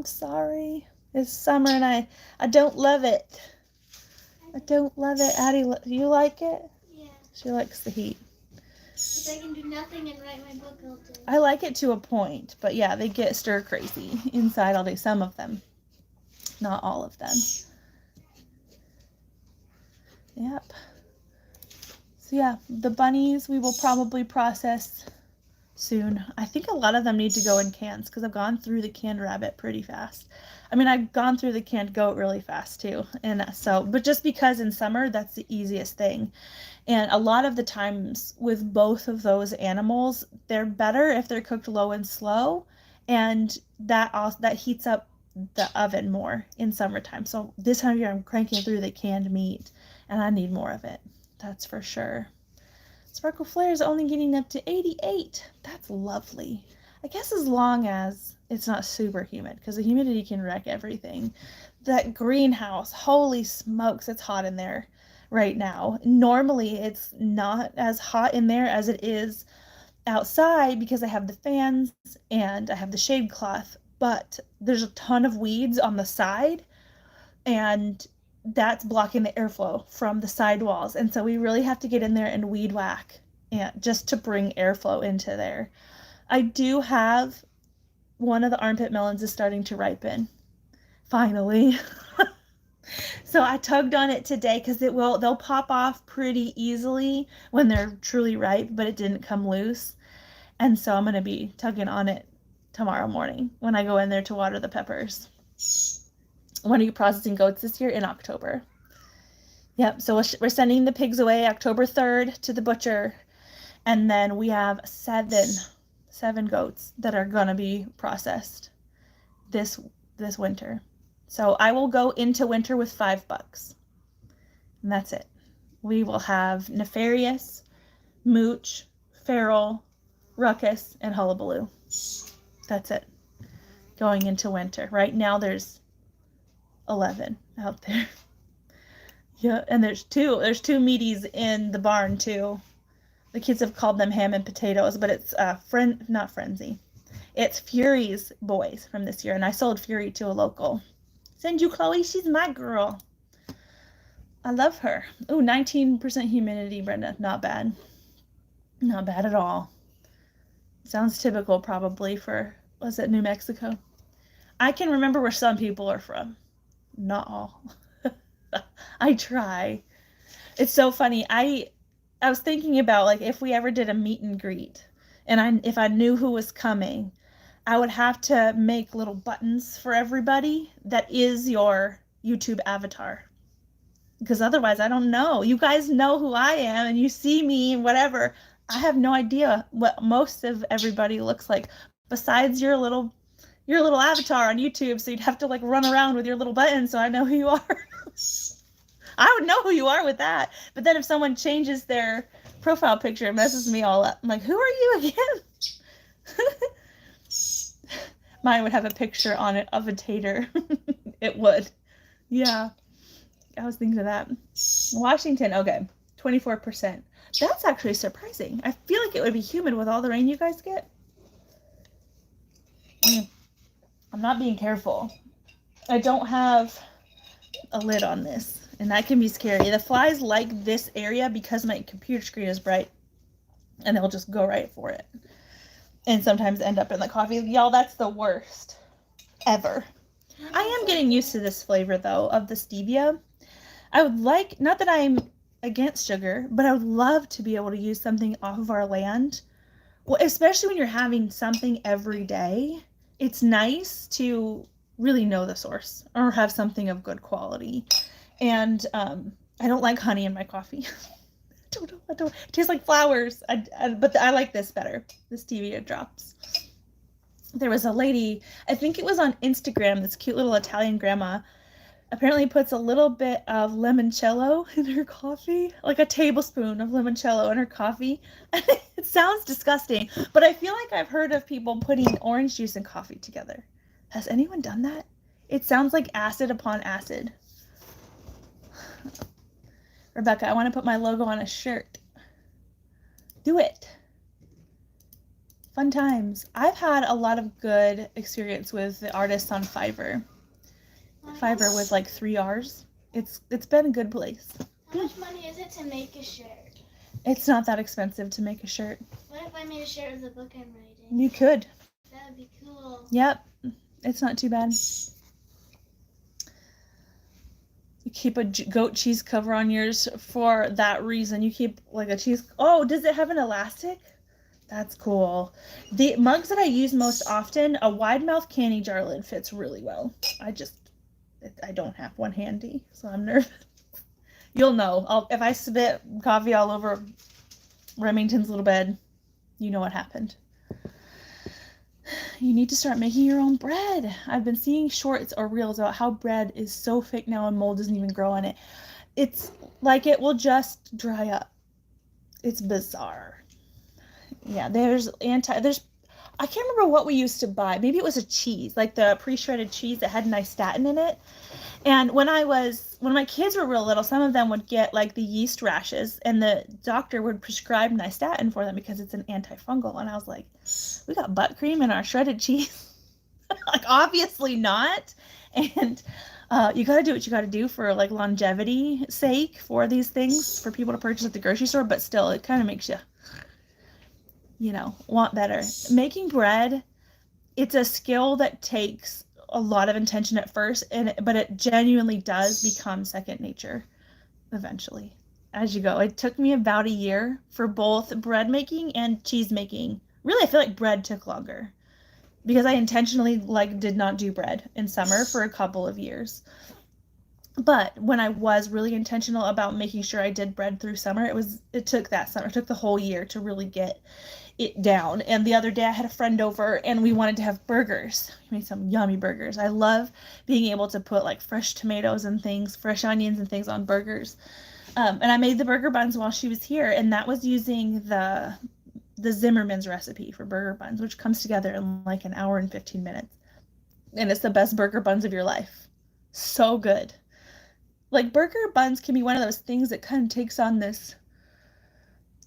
Sorry. It's summer and I don't love it. I don't love it. Addie, do you like it? Yeah. She likes the heat. Because I can do nothing and write my book all day. I like it to a point, but yeah, they get stir crazy inside all day. Some of them. Not all of them. Yep. So yeah, the bunnies we will probably process soon. I think a lot of them need to go in cans because I've gone through the canned rabbit pretty fast. I mean, I've gone through the canned goat really fast too. And so, but just because in summer, that's the easiest thing. And a lot of the times with both of those animals, they're better if they're cooked low and slow. And that heats up the oven more in summertime. So this time of year, I'm cranking through the canned meat and I need more of it. That's for sure. Sparkle Flare is only getting up to 88. That's lovely. I guess as long as it's not super humid, because the humidity can wreck everything. That greenhouse, holy smokes, it's hot in there right now. Normally it's not as hot in there as it is outside because I have the fans and I have the shade cloth, but there's a ton of weeds on the side and that's blocking the airflow from the sidewalls. And so we really have to get in there and weed whack and just to bring airflow into there. I do have one of the armpit melons is starting to ripen. Finally. So I tugged on it today because they'll pop off pretty easily when they're truly ripe, but it didn't come loose. And so I'm going to be tugging on it tomorrow morning when I go in there to water the peppers. When are you processing goats this year? In October. Yep, so we're sending the pigs away October 3rd to the butcher. And then we have seven goats that are going to be processed this winter. So I will go into winter with $5. And that's it. We will have Nefarious, Mooch, Feral, Ruckus, and Hullabaloo. That's it. Going into winter. Right now there's 11 out there. Yeah, and there's two meaties in the barn too. The kids have called them ham and potatoes, but it's not Frenzy. It's Fury's boys from this year, and I sold Fury to a local. Send you Chloe, she's my girl. I love her. Ooh, 19% humidity, Brenda. Not bad. Not bad at all. Sounds typical probably for, was it New Mexico? I can remember where some people are from. Not all. I try. It's so funny. I was thinking about like if we ever did a meet and greet and if I knew who was coming, I would have to make little buttons for everybody that is your YouTube avatar. Because otherwise I don't know. You guys know who I am and you see me and whatever. I have no idea what most of everybody looks like besides your little avatar on YouTube. So you'd have to like run around with your little button so I know who you are. I would know who you are with that. But then if someone changes their profile picture, it messes me all up. I'm like, who are you again? Mine would have a picture on it of a tater. It would. Yeah. I was thinking of that. Washington, okay. 24%. That's actually surprising. I feel like it would be humid with all the rain you guys get. I'm not being careful. I don't have a lid on this. And that can be scary. The flies like this area because my computer screen is bright. And they'll just go right for it. And sometimes end up in the coffee. Y'all, that's the worst ever. I am getting used to this flavor, though, of the stevia. I would like, not that I'm against sugar, but I would love to be able to use something off of our land. Well, especially when you're having something every day. It's nice to really know the source or have something of good quality. And I don't like honey in my coffee. I don't. It tastes like flowers. But I like this better. The stevia drops. There was a lady, I think it was on Instagram, this cute little Italian grandma, apparently puts a little bit of limoncello in her coffee, like a tablespoon of limoncello in her coffee. It sounds disgusting, but I feel like I've heard of people putting orange juice and coffee together. Has anyone done that? It sounds like acid upon acid. Rebecca, I want to put my logo on a shirt. Do it. Fun times. I've had a lot of good experience with the artists on Fiverr. Fiverr with like 3 R's. It's been a good place. How much money is it to make a shirt? It's not that expensive to make a shirt. What if I made a shirt of the book I'm writing? You could. That would be cool. Yep. It's not too bad. You keep a goat cheese cover on yours for that reason. You keep like a cheese. Oh, does it have an elastic? That's cool. The mugs that I use most often, a wide mouth candy jar lid fits really well. I don't have one handy, so I'm nervous. You'll know. If I spit coffee all over Remington's little bed, you know what happened. You need to start making your own bread. I've been seeing shorts or reels about how bread is so fake now and mold doesn't even grow on it. It's like it will just dry up. It's bizarre. Yeah, I can't remember what we used to buy. Maybe it was a cheese, like the pre-shredded cheese that had nystatin in it. And when my kids were real little, some of them would get like the yeast rashes and the doctor would prescribe nystatin for them because it's an antifungal. And I was like, we got butt cream in our shredded cheese. Like, obviously not. And you got to do what you got to do for like longevity sake for these things for people to purchase at the grocery store. But still, it kind of makes you, want better. Making bread, it's a skill that takes a lot of intention at first, but it genuinely does become second nature eventually as you go. It took me about a year for both bread making and cheese making. Really, I feel like bread took longer because I intentionally did not do bread in summer for a couple of years. But when I was really intentional about making sure I did bread through summer, it took that summer. It took the whole year to really get it down. And the other day I had a friend over and we wanted to have burgers. We made some yummy burgers. I love being able to put like fresh tomatoes and things, fresh onions and things on burgers. And I made the burger buns while she was here, and that was using the Zimmerman's recipe for burger buns, which comes together in like an hour and 15 minutes. And it's the best burger buns of your life. So good. Like, burger buns can be one of those things that kind of takes on this,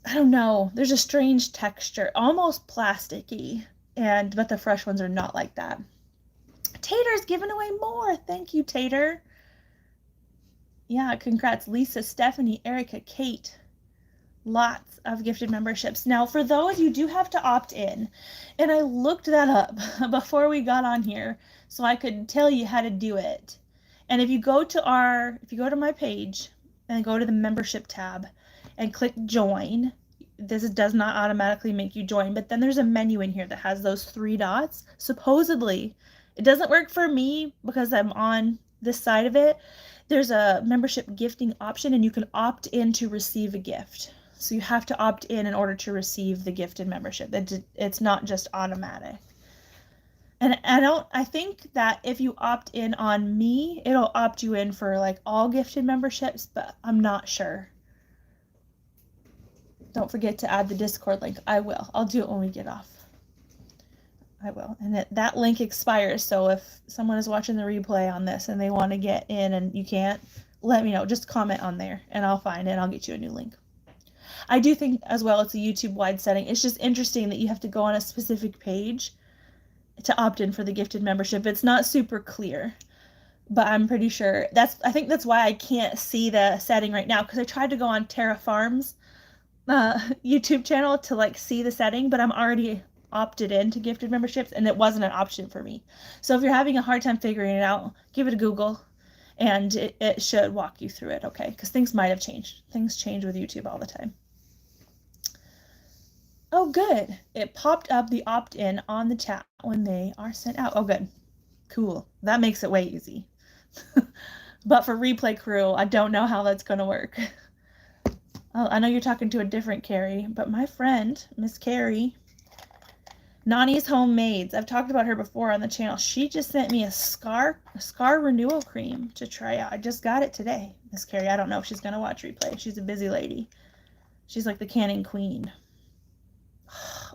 I don't know, there's a strange texture, almost plasticky, but the fresh ones are not like that. Tater's giving away more. Thank you, Tater. Yeah, congrats, Lisa, Stephanie, Erica, Kate. Lots of gifted memberships. Now, for those, you do have to opt in. And I looked that up before we got on here so I could tell you how to do it. And if you go to my page and go to the membership tab and click join, this does not automatically make you join, but then there's a menu in here that has those 3 dots. Supposedly, it doesn't work for me because I'm on this side of it. There's a membership gifting option and you can opt in to receive a gift. So you have to opt in order to receive the gifted membership. It's not just automatic. And I think that if you opt in on me, it'll opt you in for like all gifted memberships, but I'm not sure. Don't forget to add the Discord link. I will. I'll do it when we get off. I will. And that link expires, so if someone is watching the replay on this and they want to get in and you can't, let me know. Just comment on there and I'll find it and I'll get you a new link. I do think as well it's a YouTube-wide setting. It's just interesting that you have to go on a specific page to opt in for the gifted membership. It's not super clear, but I'm pretty sure I think that's why I can't see the setting right now, because I tried to go on Terra Farms YouTube channel to like see the setting, but I'm already opted into gifted memberships and it wasn't an option for me. So if you're having a hard time figuring it out, give it a Google and it should walk you through it, okay? Because things might have changed. Things change with YouTube all the time. Oh, good. It popped up the opt-in on the chat when they are sent out. Oh, good. Cool. That makes it way easy. But for replay crew, I don't know how that's going to work. Oh, I know you're talking to a different Carrie, but my friend, Miss Carrie, Nani's Homemades, I've talked about her before on the channel. She just sent me a scar renewal cream to try out. I just got it today. Miss Carrie, I don't know if she's going to watch replay. She's a busy lady. She's like the canning queen.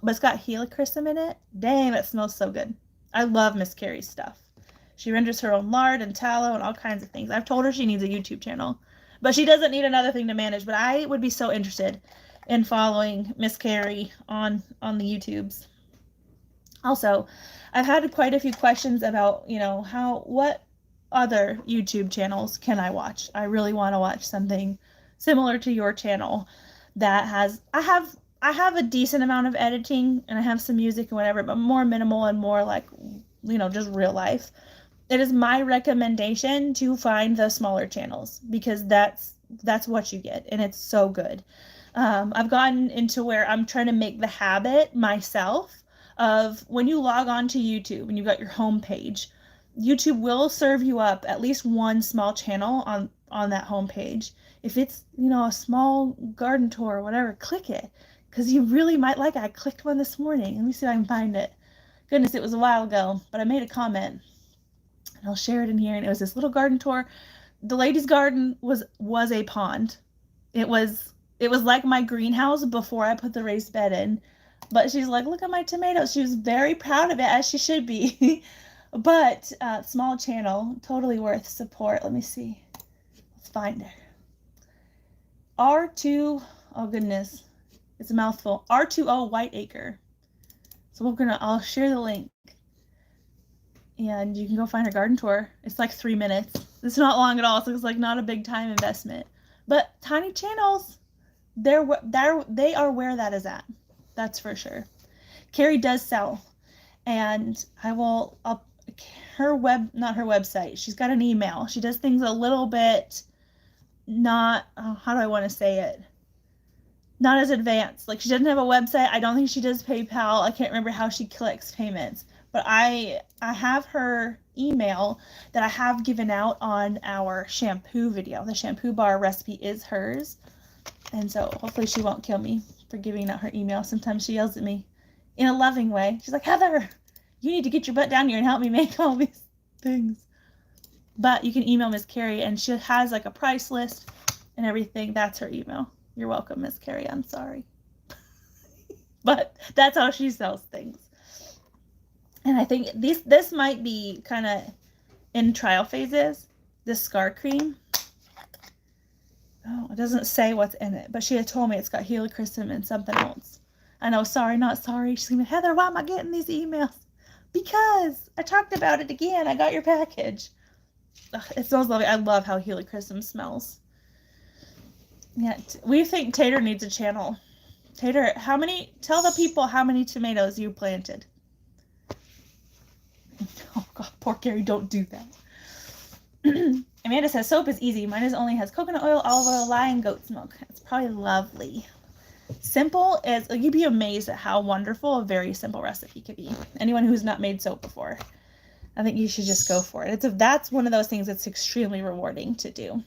But it's got helichrysum in it. Dang, that smells so good. I love Miss Carrie's stuff. She renders her own lard and tallow and all kinds of things. I've told her she needs a YouTube channel, but she doesn't need another thing to manage. But I would be so interested in following Miss Carrie on the YouTubes. Also, I've had quite a few questions about, what other YouTube channels can I watch? I really want to watch something similar to your channel that has, I have a decent amount of editing and I have some music and whatever, but more minimal and more like, just real life. It is my recommendation to find the smaller channels because that's what you get and it's so good. I've gotten into where I'm trying to make the habit myself of when you log on to YouTube and you've got your home page, YouTube will serve you up at least one small channel on that home page. If it's, a small garden tour or whatever, click it. Because you really might like it. I clicked one this morning. Let me see if I can find it. Goodness, it was a while ago, but I made a comment. And I'll share it in here. And it was this little garden tour. The lady's garden was a pond. It was like my greenhouse before I put the raised bed in. But she's like, look at my tomatoes. She was very proud of it, as she should be. But small channel, totally worth support. Let me see. Let's find her. R2, oh goodness. It's a mouthful. R2O Whiteacre. So I'll share the link. And you can go find her garden tour. It's like 3 minutes. It's not long at all, so it's like not a big time investment. But tiny channels, they are where that is at. That's for sure. Carrie does sell. And not her website. She's got an email. She does things a little bit how do I want to say it? Not as advanced. Like, she doesn't have a website. I don't think she does PayPal. I can't remember how she collects payments. But I have her email that I have given out on our shampoo video. The shampoo bar recipe is hers. And so hopefully she won't kill me for giving out her email. Sometimes she yells at me in a loving way. She's like, Heather, you need to get your butt down here and help me make all these things. But you can email Miss Carrie and she has like a price list and everything. That's her email. You're welcome, Miss Carrie. I'm sorry. But that's how she sells things. And I think this might be kind of in trial phases. This scar cream. Oh, it doesn't say what's in it. But she had told me it's got helichrysum and something else. I know, sorry, not sorry. She's going to be, Heather, why am I getting these emails? Because I talked about it again. I got your package. Ugh, it smells lovely. I love how helichrysum smells. Yeah, we think Tater needs a channel. Tater, tell the people how many tomatoes you planted. Oh God, poor Gary, don't do that. Amanda says soap is easy. Mine only has coconut oil, olive oil, lye, and goat's milk. It's probably lovely. Simple is, you'd be amazed at how wonderful a very simple recipe could be. Anyone who's not made soap before, I think you should just go for it. That's one of those things that's extremely rewarding to do.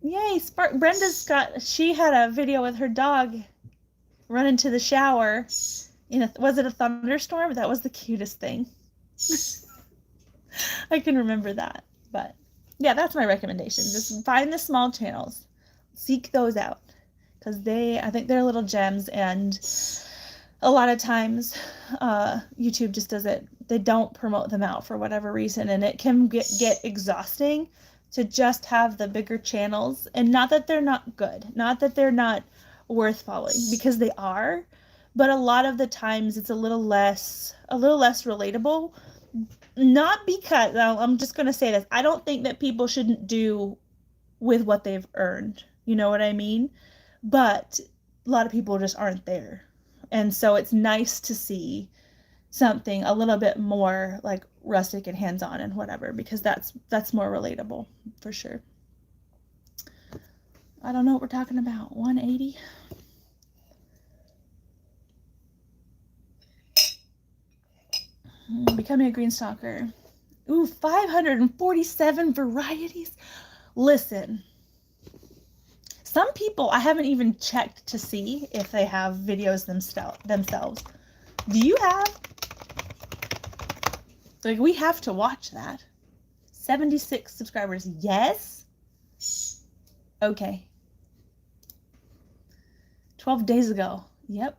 Yay, she had a video with her dog run into the shower. Was it a thunderstorm? That was the cutest thing. I can remember that. But yeah, that's my recommendation. Just find the small channels. Seek those out. Because I think they're little gems, and a lot of times YouTube just they don't promote them out for whatever reason, and it can get exhausting to just have the bigger channels. And not that they're not good, not that they're not worth following, because they are, but a lot of the times it's a little less relatable. Not because, I'm just going to say this, I don't think that people shouldn't do with what they've earned, you know what I mean? But a lot of people just aren't there. And so it's nice to see something a little bit more like rustic and hands-on and whatever, because that's more relatable for sure. I don't know what we're talking about. 180. Becoming a green stalker. Ooh, 547 varieties. Listen, some people I haven't even checked to see if they have videos themselves. Do you have? Like, we have to watch that. 76 subscribers. Yes? Okay. 12 days ago. Yep.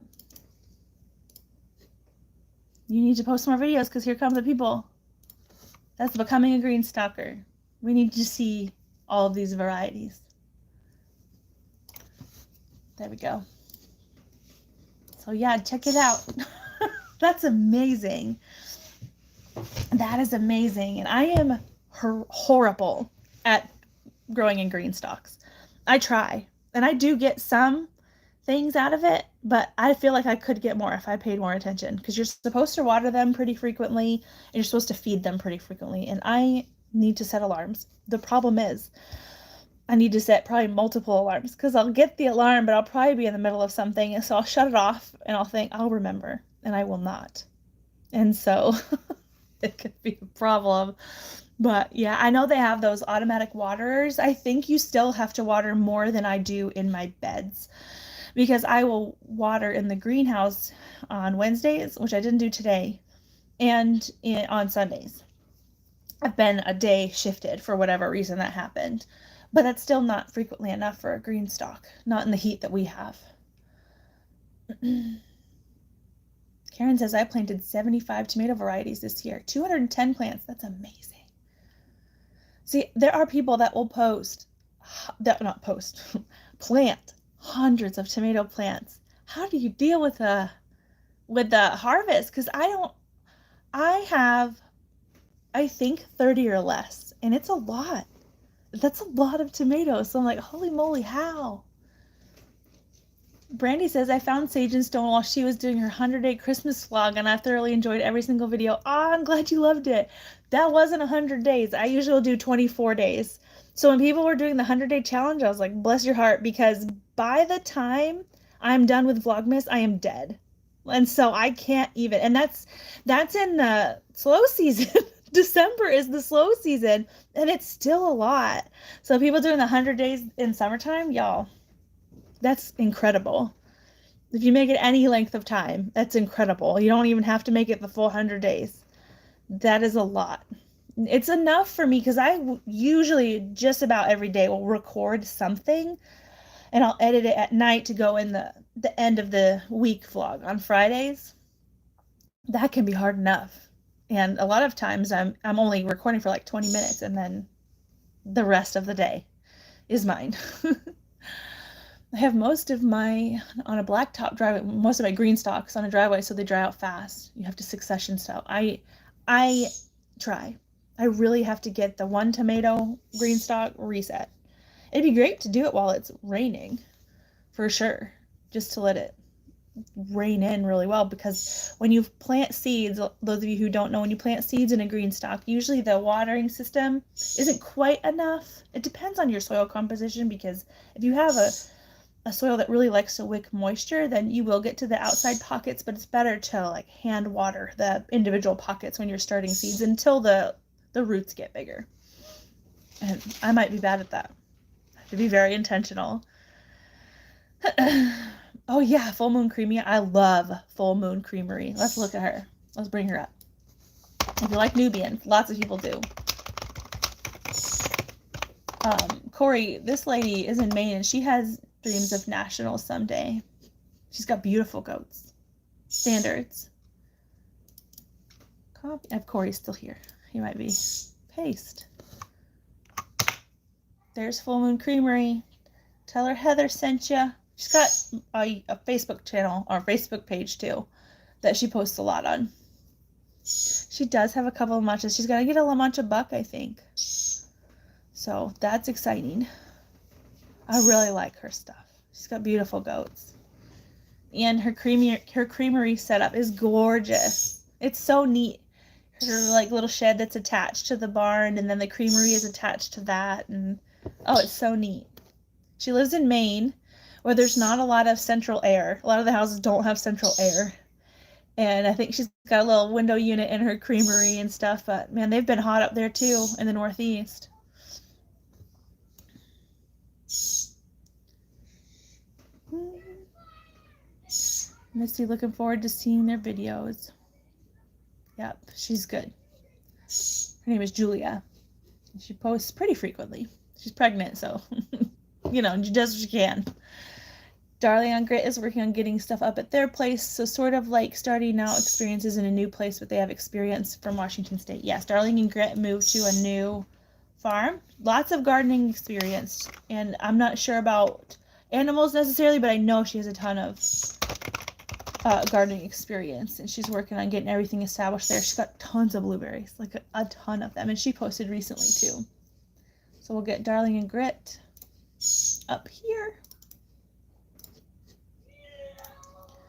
You need to post more videos because here come the people. That's becoming a green stalker. We need to see all of these varieties. There we go. So yeah, check it out. That's amazing. That is amazing. And I am horrible at growing in green stalks. I try, and I do get some things out of it, but I feel like I could get more if I paid more attention, because you're supposed to water them pretty frequently and you're supposed to feed them pretty frequently, and I need to set alarms. The problem is I need to set probably multiple alarms, because I'll get the alarm but I'll probably be in the middle of something, and so I'll shut it off and I'll think I'll remember, and I will not. And so it could be a problem. But yeah, I know they have those automatic waterers. I think you still have to water more than I do in my beds, because I will water in the greenhouse on Wednesdays, which I didn't do today, and on Sundays. I've been a day shifted for whatever reason that happened, but that's still not frequently enough for a green stalk, not in the heat that we have. Karen says, I planted 75 tomato varieties this year, 210 plants. That's amazing. See, there are people that will plant hundreds of tomato plants. How do you deal with the harvest? Because I have, I think 30 or less, and it's a lot. That's a lot of tomatoes. So I'm like, holy moly, how? Brandy says, I found Sage and Stone while she was doing her 100-day Christmas vlog, and I thoroughly enjoyed every single video. Oh, I'm glad you loved it. That wasn't 100 days. I usually do 24 days. So when people were doing the 100-day challenge, I was like, bless your heart, because by the time I'm done with Vlogmas, I am dead. And so I can't even, and that's in the slow season. December is the slow season, and it's still a lot. So people doing the 100 days in summertime, y'all, that's incredible. If you make it any length of time, that's incredible. You don't even have to make it the full 100 days. That is a lot. It's enough for me, because I usually just about every day will record something, and I'll edit it at night to go in the end of the week vlog on Fridays. That can be hard enough. And a lot of times I'm only recording for like 20 minutes, and then the rest of the day is mine. I have most of my, on a blacktop driveway, most of my green stalks on a driveway, so they dry out fast. You have to succession sow. I try. I really have to get the one tomato green stalk reset. It'd be great to do it while it's raining, for sure, just to let it rain in really well, because when you plant seeds, those of you who don't know, when you plant seeds in a green stock, usually the watering system isn't quite enough. It depends on your soil composition, because if you have a soil that really likes to wick moisture, then you will get to the outside pockets, but it's better to like hand water the individual pockets when you're starting seeds until the roots get bigger. And I might be bad at that. I have to be very intentional. Oh yeah, Full Moon Creamy. I love Full Moon Creamery. Let's look at her. Let's bring her up. If you like Nubian, lots of people do. Corey, this lady is in Maine and she has dreams of nationals someday. She's got beautiful goats. Standards. Copy. I have Corey still here. He might be. Paste. There's Full Moon Creamery. Tell her Heather sent you. She's got a Facebook channel, or a Facebook page too, that she posts a lot on. She does have a couple of munches. She's gonna get a La Mancha buck, I think. So that's exciting. I really like her stuff. She's got beautiful goats. And her creamery setup is gorgeous. It's so neat. Her like little shed that's attached to the barn, and then the creamery is attached to that, and oh, it's so neat. She lives in Maine, where there's not a lot of central air. A lot of the houses don't have central air. And I think she's got a little window unit in her creamery and stuff, but man, they've been hot up there too in the Northeast. Misty looking forward to seeing their videos. Yep, she's good. Her name is Julia. She posts pretty frequently. She's pregnant, so you know, she does what she can. Darling on Grit is working on getting stuff up at their place, so sort of like starting out experiences in a new place, but they have experience from Washington State. Yes, Darling and Grit moved to a new farm. Lots of gardening experience, and I'm not sure about animals necessarily, but I know she has a ton of gardening experience, and she's working on getting everything established there. She's got tons of blueberries, like a ton of them, and she posted recently too. So we'll get Darling and Grit up here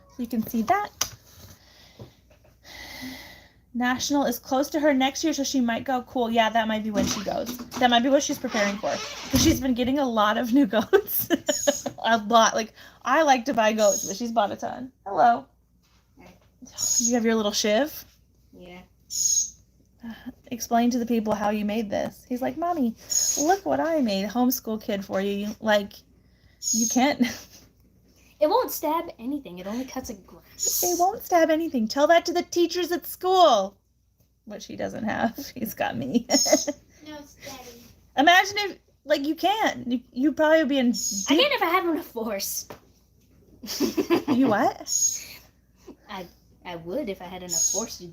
so you can see that. National is close to her next year, so she might go. Cool. Yeah, that might be when she goes. That might be what she's preparing for, because she's been getting a lot of new goats. A lot. Like, I like to buy goats, but she's bought a ton. Hello. Hi. Do you have your little shiv? Yeah. Explain to the people how you made this. He's like, Mommy, look what I made. Homeschool kid for you. Like, you can't. It won't stab anything. It only cuts a grass. It won't stab anything. Tell that to the teachers at school. Which he doesn't have. He's got me. No, it's Daddy. Imagine if, like, you can. You probably would be in. I can't if I have enough force. You what? I would if I had enough force to.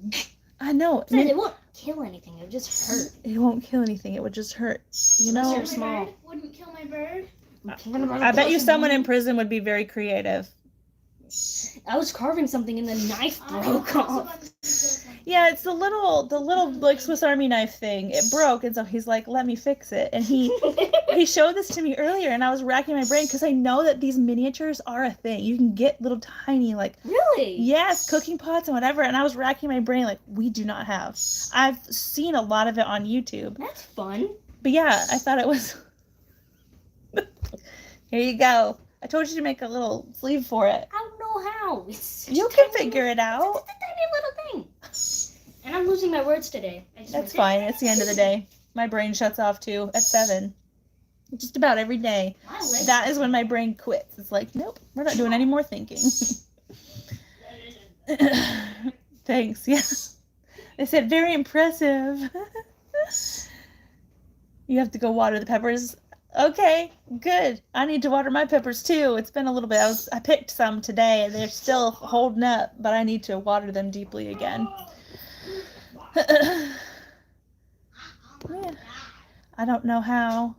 I know. It won't kill anything. It would just hurt. It won't kill anything. It would just hurt. You Unless know? you're small. Bird wouldn't kill my bird. I bet you someone in prison would be very creative. I was carving something and the knife broke off. Yeah, it's the little like Swiss Army knife thing. It broke, and so he's like, "Let me fix it." And he showed this to me earlier, and I was racking my brain because I know that these miniatures are a thing. You can get little tiny like Really? yes, cooking pots and whatever. And I was racking my brain like we do not have. I've seen a lot of it on YouTube. That's fun. But yeah, I thought it was. Here you go. I told you to make a little sleeve for it. I don't know how. It's You can figure it out. It's a tiny little thing. And I'm losing my words today. That's fine. It's the end of the day. My brain shuts off too at 7. Just about every day. That is when my brain quits. It's like, nope, we're not doing any more thinking. Thanks. Yeah. They said very impressive. You have to go water the peppers. Okay, good. I need to water my peppers too. It's been a little bit. I picked some today and they're still holding up, but I need to water them deeply again. Yeah. I don't know how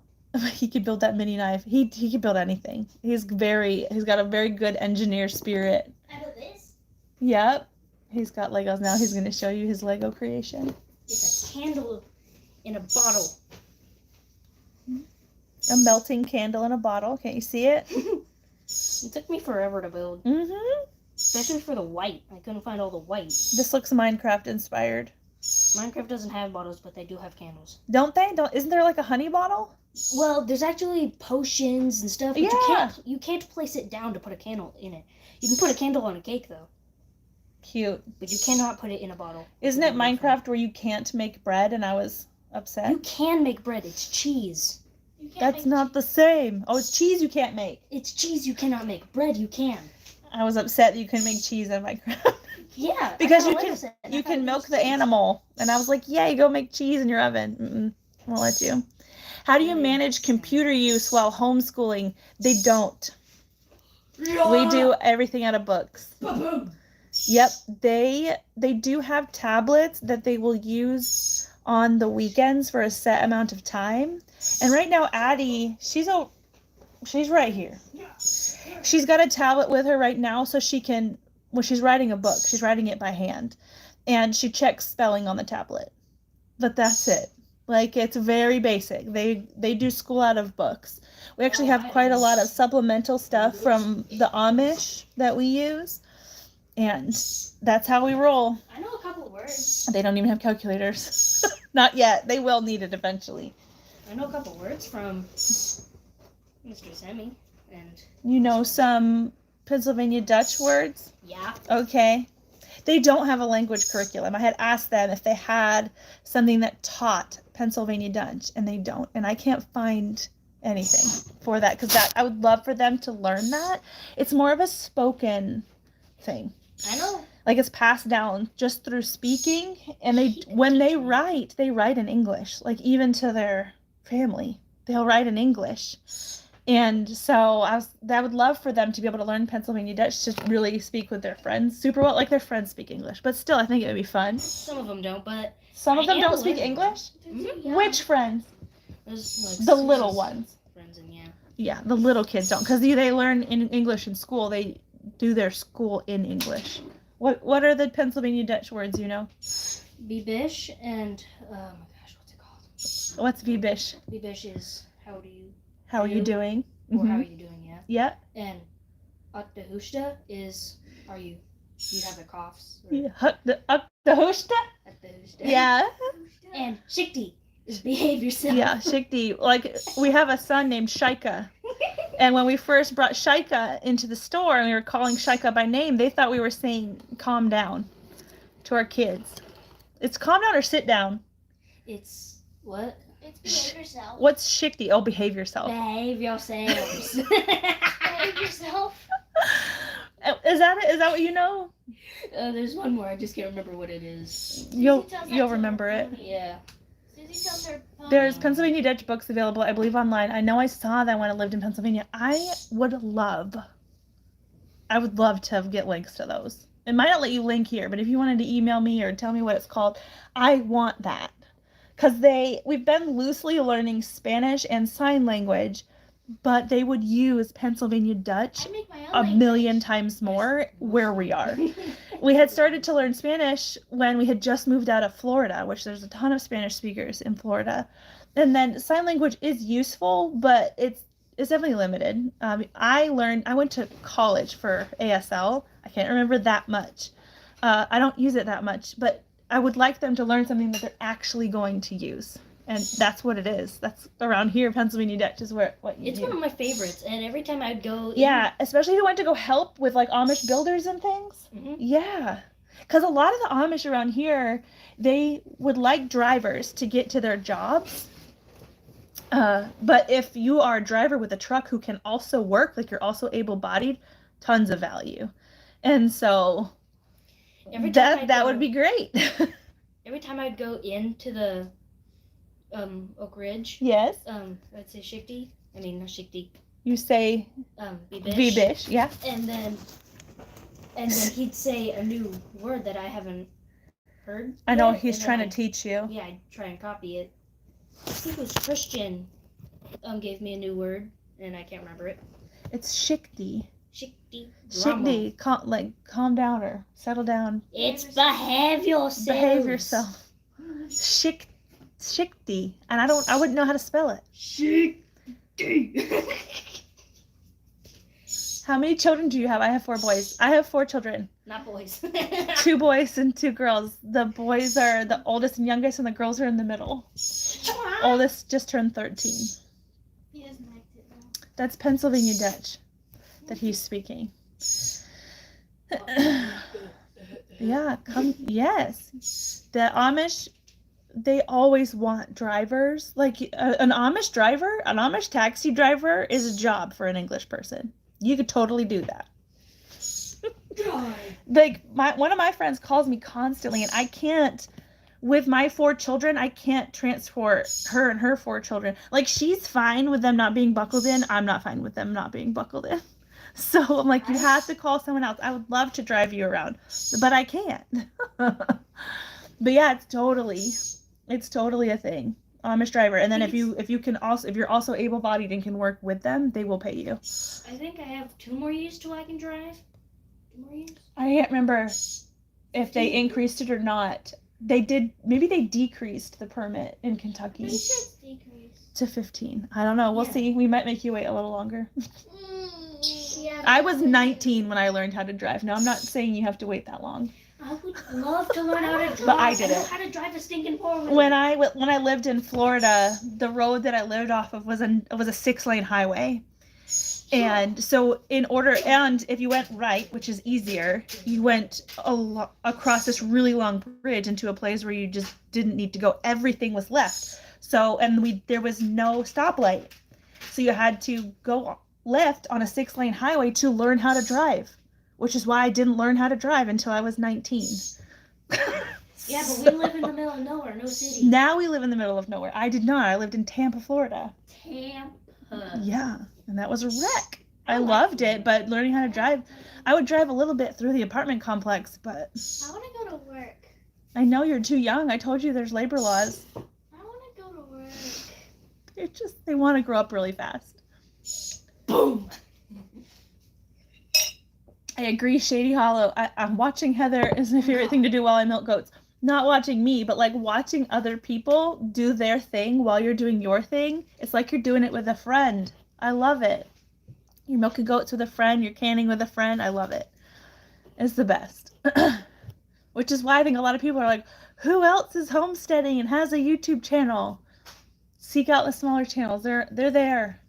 he could build that mini knife. He could build anything. He's got a very good engineer spirit. I built this. Yep. He's got Legos now. He's going to show you his Lego creation. It's a candle in a bottle. A melting candle in a bottle. Can't you see it? It took me forever to build. Mm-hmm. Especially for the white. I couldn't find all the white. This looks Minecraft inspired. Minecraft doesn't have bottles, but they do have candles. Don't they? Isn't there like a honey bottle? Well, there's actually potions and stuff, but you can't place it down to put a candle in it. You can put a candle on a cake though. Cute. But you cannot put it in a bottle. Isn't it Minecraft where you can't make bread and I was upset? You can make bread. It's cheese. That's not the same. Oh, it's cheese you can't make. It's cheese you cannot make. Bread you can. I was upset that you couldn't make cheese in Minecraft. Yeah. Because you can milk the animal. And I was like, yeah, you go make cheese in your oven. Won't let you. How do you manage computer use while homeschooling? They don't. We do everything out of books. Yep, they do have tablets that they will use on the weekends for a set amount of time. And right now, Addie, she's right here. She's got a tablet with her right now, so she can, when she's writing a book, she's writing it by hand, and she checks spelling on the tablet. But that's it. Like, it's very basic. They do school out of books. We actually have quite a lot of supplemental stuff from the Amish that we use. And that's how we roll. I know a couple of words. They don't even have calculators. Not yet. They will need it eventually. I know a couple of words from Mr. Sammy. And you know some Pennsylvania Dutch words? Yeah. Okay. They don't have a language curriculum. I had asked them if they had something that taught Pennsylvania Dutch, and they don't. And I can't find anything for that, because I would love for them to learn that. It's more of a spoken thing. I know. Like, it's passed down just through speaking, and when they write in English. Like, even to their family, they'll write in English. And so I would love for them to be able to learn Pennsylvania Dutch to really speak with their friends super well. Like, their friends speak English, but still, I think it would be fun. Some of them don't, but some of them don't speak English. Mm-hmm. Which friends? Like the little ones. Friends, and yeah, the little kids don't, because they learn in English in school. They do their school in English. What are the Pennsylvania Dutch words, you know? Bebish and oh my gosh, what's it called? What's Bebish? Bebish is how are you doing? Or how are you doing, yeah. Yeah. And Akdahushta is you have a coughs. Yeah. Akdahushta? Akdahushta. Yeah. And Shikti is behave yourself. Yeah, Shikti. Like, we have a son named Shaika. And when we first brought Shaika into the store and we were calling Shaika by name, they thought we were saying calm down to our kids. It's calm down or sit down? It's what? It's behave yourself. What's Shikti? Oh, behave yourself. Behave yourselves. Behave yourself. Is that it? Is that what you know? There's one more. I just can't remember what it is. You'll remember it. Yeah. Susie tells her pony. There's Pennsylvania Dutch books available, I believe, online. I know I saw them when I lived in Pennsylvania. I would love to get links to those. It might not let you link here, but if you wanted to email me or tell me what it's called, I want that. Because we've been loosely learning Spanish and sign language, but they would use Pennsylvania Dutch I make my own a language. million times more where we are. We had started to learn Spanish when we had just moved out of Florida, which there's a ton of Spanish speakers in Florida. And then sign language is useful, but it's definitely limited. I went to college for ASL. I can't remember that much. I don't use it that much, but I would like them to learn something that they're actually going to use. And that's what it is. That's around here, Pennsylvania Dutch is what you It's do. one of my favorites, and every time I'd go Yeah, especially if you went to go help with, like, Amish builders and things. Mhm. Yeah. Because a lot of the Amish around here, they would like drivers to get to their jobs. But if you are a driver with a truck who can also work, like you're also able-bodied, tons of value. And so that would be great. Every time I'd go into the Oak Ridge, Yes. I'd say Shikti. I mean, not Shikti. You say Bebish. Vibish, yeah. And then he'd say a new word that I haven't heard. I know, yet, he's and trying then to teach you. Yeah, I'd try and copy it. I think it was Christian gave me a new word, and I can't remember it. It's Shikti. Shikti. Shikti, calm down or settle down. It's behave yourself. Behave yourself. Shikti. And I wouldn't know how to spell it. Shikti. How many children do you have? I have 4 boys. I have 4 children. Not boys. 2 boys and 2 girls. The boys are the oldest and youngest, and the girls are in the middle. Oldest just turned 13. He doesn't like it though. That's Pennsylvania Dutch that he's speaking. Yeah, yes. The Amish, they always want drivers. Like an Amish driver, an Amish taxi driver is a job for an English person. You could totally do that. Like one of my friends calls me constantly, and I can't, with my 4 children, I can't transport her and her 4 children. Like, she's fine with them not being buckled in. I'm not fine with them not being buckled in. So I'm like, you have to call someone else. I would love to drive you around, but I can't. But yeah, it's totally a thing. Amish driver. And then if you're also able-bodied and can work with them, they will pay you. I think I have 2 more years till I can drive. 2 more years? I can't remember if they increased it or not. They did. Maybe they decreased the permit in Kentucky Pretty sure it's decreased. to 15. I don't know. We'll Yeah. see. We might make you wait a little longer. Yeah. I was 19 when I learned how to drive. Now, I'm not saying you have to wait that long. I would love to learn how to drive. But I know didn't. how to drive a stinking 4-wheeler. When I lived in Florida, the road that I lived off of was a 6-lane highway. And so if you went right, which is easier, you went across this really long bridge into a place where you just didn't need to go. Everything was left. So, there was no stoplight. So you had to go left on a 6-lane highway to learn how to drive, which is why I didn't learn how to drive until I was 19. Yeah, but we live in the middle of nowhere, no city. Now we live in the middle of nowhere. I did not. I lived in Tampa, Florida. Tampa. Yeah, and that was a wreck. I loved it, but learning how to drive, I would drive a little bit through the apartment complex, but I want to go to work. I know you're too young. I told you there's labor laws. I want to go to work. They want to grow up really fast. Boom. I agree, Shady Hollow. I'm watching Heather is my favorite thing to do while I milk goats. Not watching me, but like watching other people do their thing while you're doing your thing. It's like you're doing it with a friend. I love it. You're milking goats with a friend. You're canning with a friend. I love it. It's the best. Which is why I think a lot of people are like, who else is homesteading and has a YouTube channel? Seek out the smaller channels. They're there.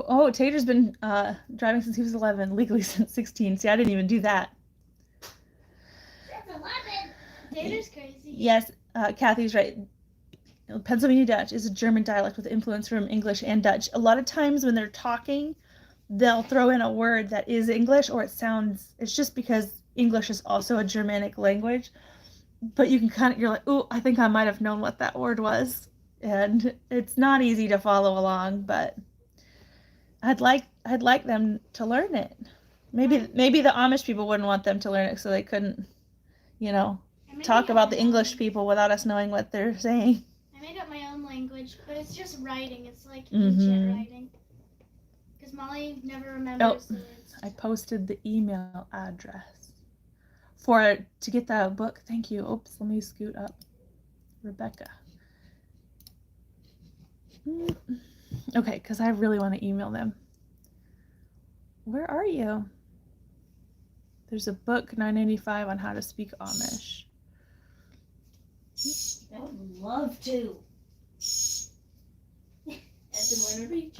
Oh, Tater's been driving since he was 11, legally since 16. See, I didn't even do that. That's 11. Tater's crazy. Yes, Kathy's right. Pennsylvania Dutch is a German dialect with influence from English and Dutch. A lot of times when they're talking, they'll throw in a word that is English, or it's just because English is also a Germanic language. But you can you're like, ooh, I think I might have known what that word was. And it's not easy to follow along, but I'd like them to learn it. Maybe the Amish people wouldn't want them to learn it, so they couldn't, talk about the English people without us knowing what they're saying. I made up my own language, but it's just writing. It's like ancient writing. Because Molly never remembers the words. I posted the email address to get the book. Thank you. Oops, let me scoot up. Rebecca. Okay, because I really want to email them. Where are you? There's a book, $9.95, on how to speak Amish. I would love to.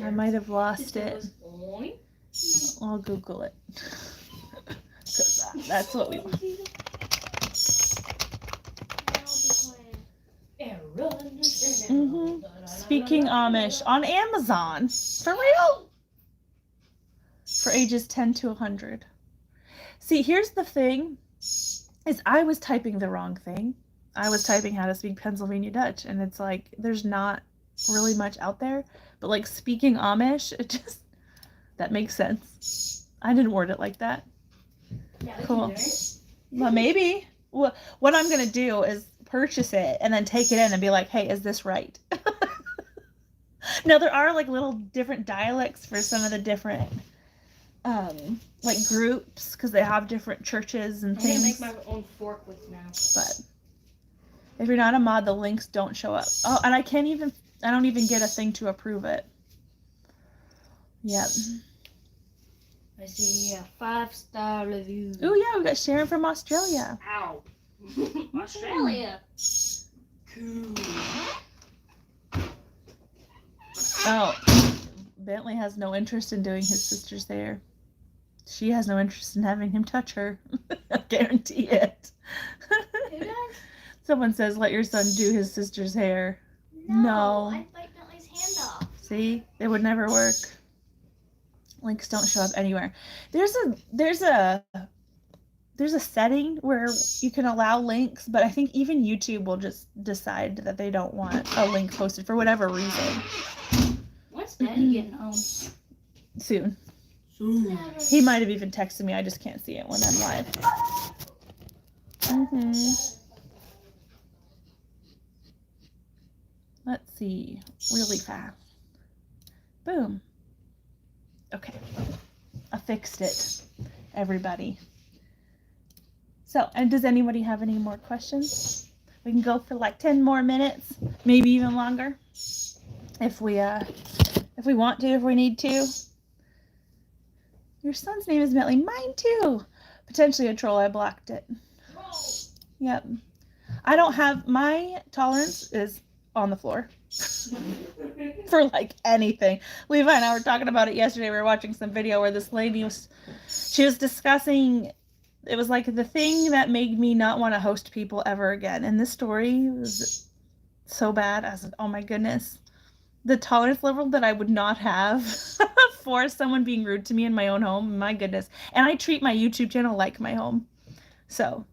I might have lost it. I'll Google it. Because that's what we want. Speaking Amish on Amazon. For real? For ages 10 to 100. See, here's the thing, is I was typing the wrong thing. I was typing how to speak Pennsylvania Dutch, and it's like, there's not really much out there. But like speaking Amish, that makes sense. I didn't word it like that. Cool. Well, maybe. What I'm going to do is purchase it and then take it in and be like, hey, is this right? Now, there are like little different dialects for some of the different like groups, because they have different churches and things. I'm gonna make my own fork with now. But If you're not a mod, the links don't show up. Oh, and I don't even get a thing to approve it. Yep. I see a 5-star review. Oh yeah, we got Sharon from Australia. Ow. Australia. Cool. Oh, Bentley has no interest in doing his sister's hair. She has no interest in having him touch her. I guarantee it. Who does? Someone says, let your son do his sister's hair. No. I'd bite Bentley's hand off. See? It would never work. Links don't show up anywhere. There's a setting where you can allow links, but I think even YouTube will just decide that they don't want a link posted for whatever reason. When's Daddy getting home? Soon. Soon. He might have even texted me. I just can't see it when I'm live. Let's see. Really fast. Boom. Okay. I fixed it, everybody. So, and does anybody have any more questions? We can go for like 10 more minutes, maybe even longer, if we want to, if we need to. Your son's name is Bentley. Mine too. Potentially a troll. I blocked it. Yep. I don't have, my tolerance is on the floor for like anything. Levi and I were talking about it yesterday. We were watching some video where this lady she was discussing, it was like the thing that made me not want to host people ever again. And this story was so bad. I was like, oh my goodness. The tolerance level that I would not have for someone being rude to me in my own home. My goodness. And I treat my YouTube channel like my home. So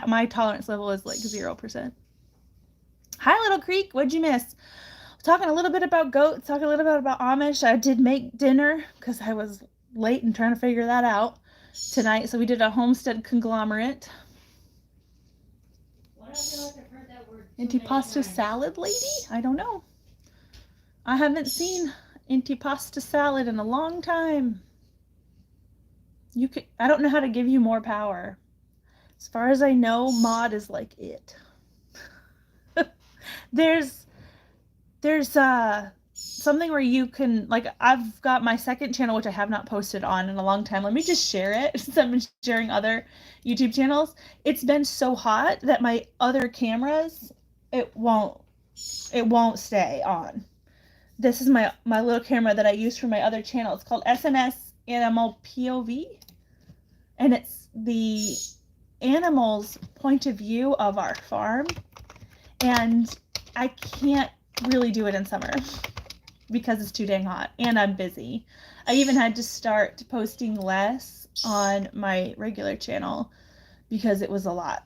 my tolerance level is like 0%. Hi, Little Creek. What'd you miss? Talking a little bit about goats, talking a little bit about Amish. I did make dinner because I was late and trying to figure that out tonight. So we did a homestead conglomerate. What, I feel like I've heard that word Antipasto salad, lady? I don't know. I haven't seen antipasto salad in a long time. I don't know how to give you more power. As far as I know, mod is like it. There's something where you can, like, I've got my second channel, which I have not posted on in a long time. Let me just share it since I've been sharing other YouTube channels. It's been so hot that my other cameras, it won't stay on. This is my little camera that I use for my other channel. It's called SNS Animal POV, and it's the animals' point of view of our farm. And I can't really do it in summer because it's too dang hot and I'm busy. I even had to start posting less on my regular channel because it was a lot.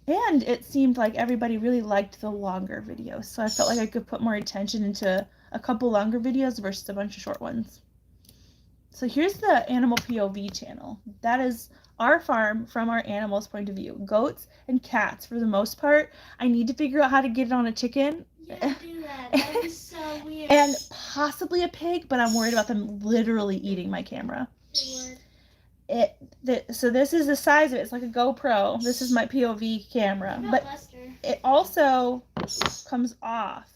And it seemed like everybody really liked the longer videos. So I felt like I could put more attention into a couple longer videos versus a bunch of short ones. So here's the animal POV channel. That is our farm from our animals' point of view. Goats and cats for the most part. I need to figure out how to get it on a chicken. Yeah, do that. That would be so weird. And possibly a pig, but I'm worried about them literally eating my camera. They would. So this is the size of it. It's like a GoPro. This is my POV camera. But Buster? it also comes off.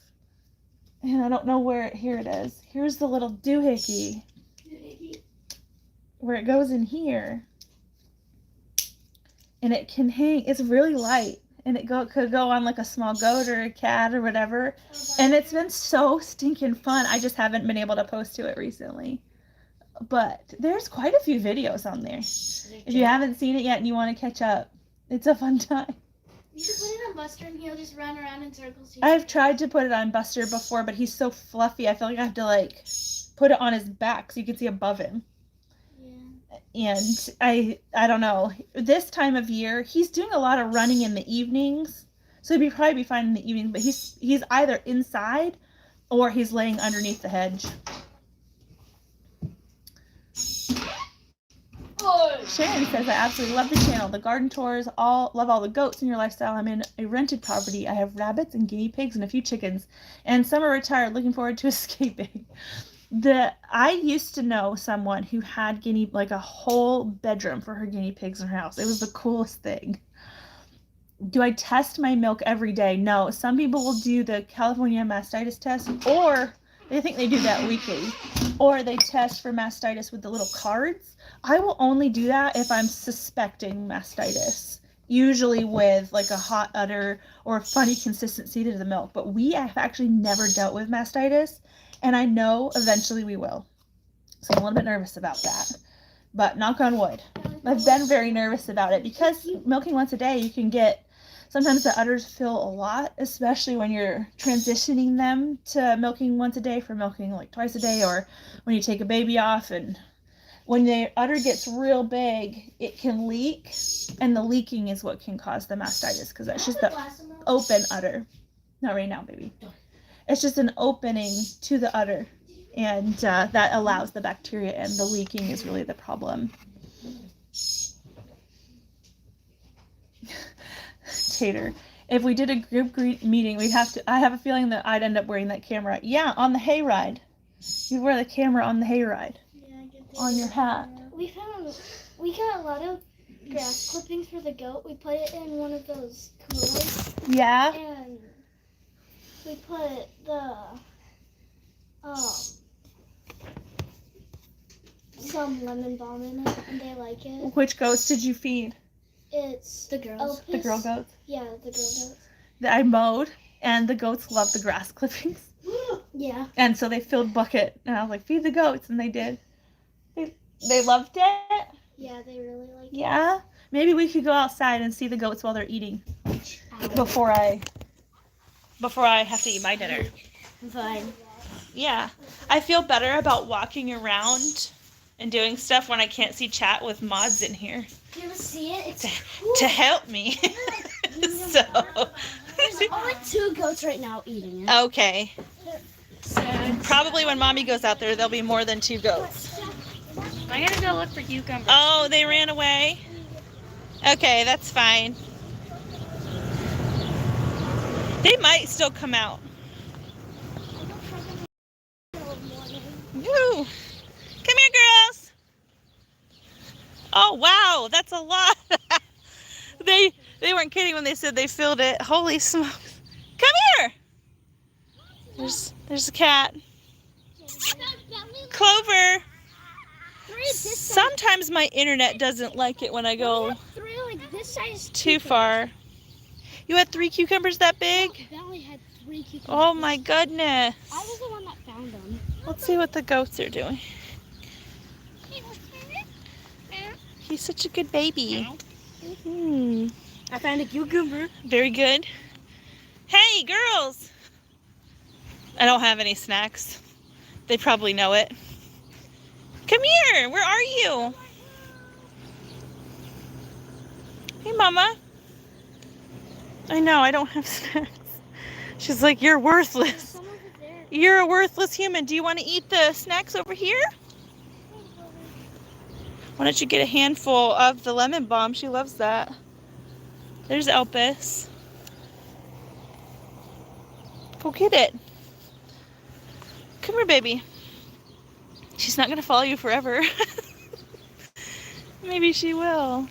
And I don't know where here it is. Here's the little doohickey where it goes in here. And it can hang, it's really light, and it could go on like a small goat or a cat or whatever. And it's been so stinking fun. I just haven't been able to post to it recently. But there's quite a few videos on there. If you haven't seen it yet and you want to catch up, it's a fun time. You should put it on Buster and he'll just run around in circles. I've tried to put it on Buster before, but he's so fluffy. I feel like I have to like put it on his back so you can see above him. And I don't know, this time of year, he's doing a lot of running in the evenings. So he'd probably be fine in the evenings, but he's either inside or he's laying underneath the hedge. Sharon says, I absolutely love the channel. The garden tours, love all the goats in your lifestyle. I'm in a rented property. I have rabbits and guinea pigs and a few chickens. And some are retired, looking forward to escaping. I used to know someone who had like a whole bedroom for her guinea pigs in her house. It was the coolest thing. do I test my milk every day? No. Some people will do the California mastitis test, or they think they do that weekly, or they test for mastitis with the little cards. I will only do that if I'm suspecting mastitis, usually with like a hot udder or a funny consistency to the milk. But we have actually never dealt with mastitis, and I know eventually we will. So I'm a little bit nervous about that. But knock on wood. I've been very nervous about it because milking once a day, you can get, sometimes the udders feel a lot, especially when you're transitioning them to milking once a day from milking like twice a day, or when you take a baby off. And when the udder gets real big, it can leak, and the leaking is what can cause the mastitis, because that's just the open udder. Not right now, baby. It's just an opening to the udder. And that allows the bacteria, and the leaking is really the problem. Tater, if we did a group meeting, we'd have to, I have a feeling that I'd end up wearing that camera. Yeah, on the hayride. You wear the camera on the hayride. Yeah, I get On your hat. We got a lot of grass clippings for the goat. We put it in one of those coolers. Yeah. And we put the some lemon balm in it, and they like it. Which goats did you feed? It's The girls. Opus. The girl goats? Yeah, the girl goats. That I mowed, and the goats love the grass clippings. Yeah. And so they filled bucket, and I was like, feed the goats, and they did. They loved it? Yeah, they really like it. Yeah? Maybe we could go outside and see the goats while they're eating before I have to eat my dinner. Fine. Yeah. I feel better about walking around and doing stuff when I can't see chat with mods in here You ever see it? It's to help me. So There's only 2 goats right now eating it. okay. Probably when mommy goes out there, there'll be more than 2 goats. I'm gonna go look for cucumbers. Oh, they ran away? Okay, that's fine. They might still come out. Woo! Come here, girls. Oh, wow, that's a lot. They weren't kidding when they said they filled it. Holy smokes. Come here. There's a cat. Clover. Sometimes my internet doesn't like it when I go too far. You had 3 cucumbers that big? Valley had 3 cucumbers. Oh my goodness. I was the one that found them. Let's see what the goats are doing. He's such a good baby. I found a cucumber. Very good. Hey, girls. I don't have any snacks. They probably know it. Come here. Where are you? Hey, Mama. I know, I don't have snacks. She's like, you're worthless. You're a worthless human. Do you want to eat the snacks over here? Why don't you get a handful of the lemon balm? She loves that. There's Elpis. Go get it. Come here, baby. She's not going to follow you forever. Maybe she will.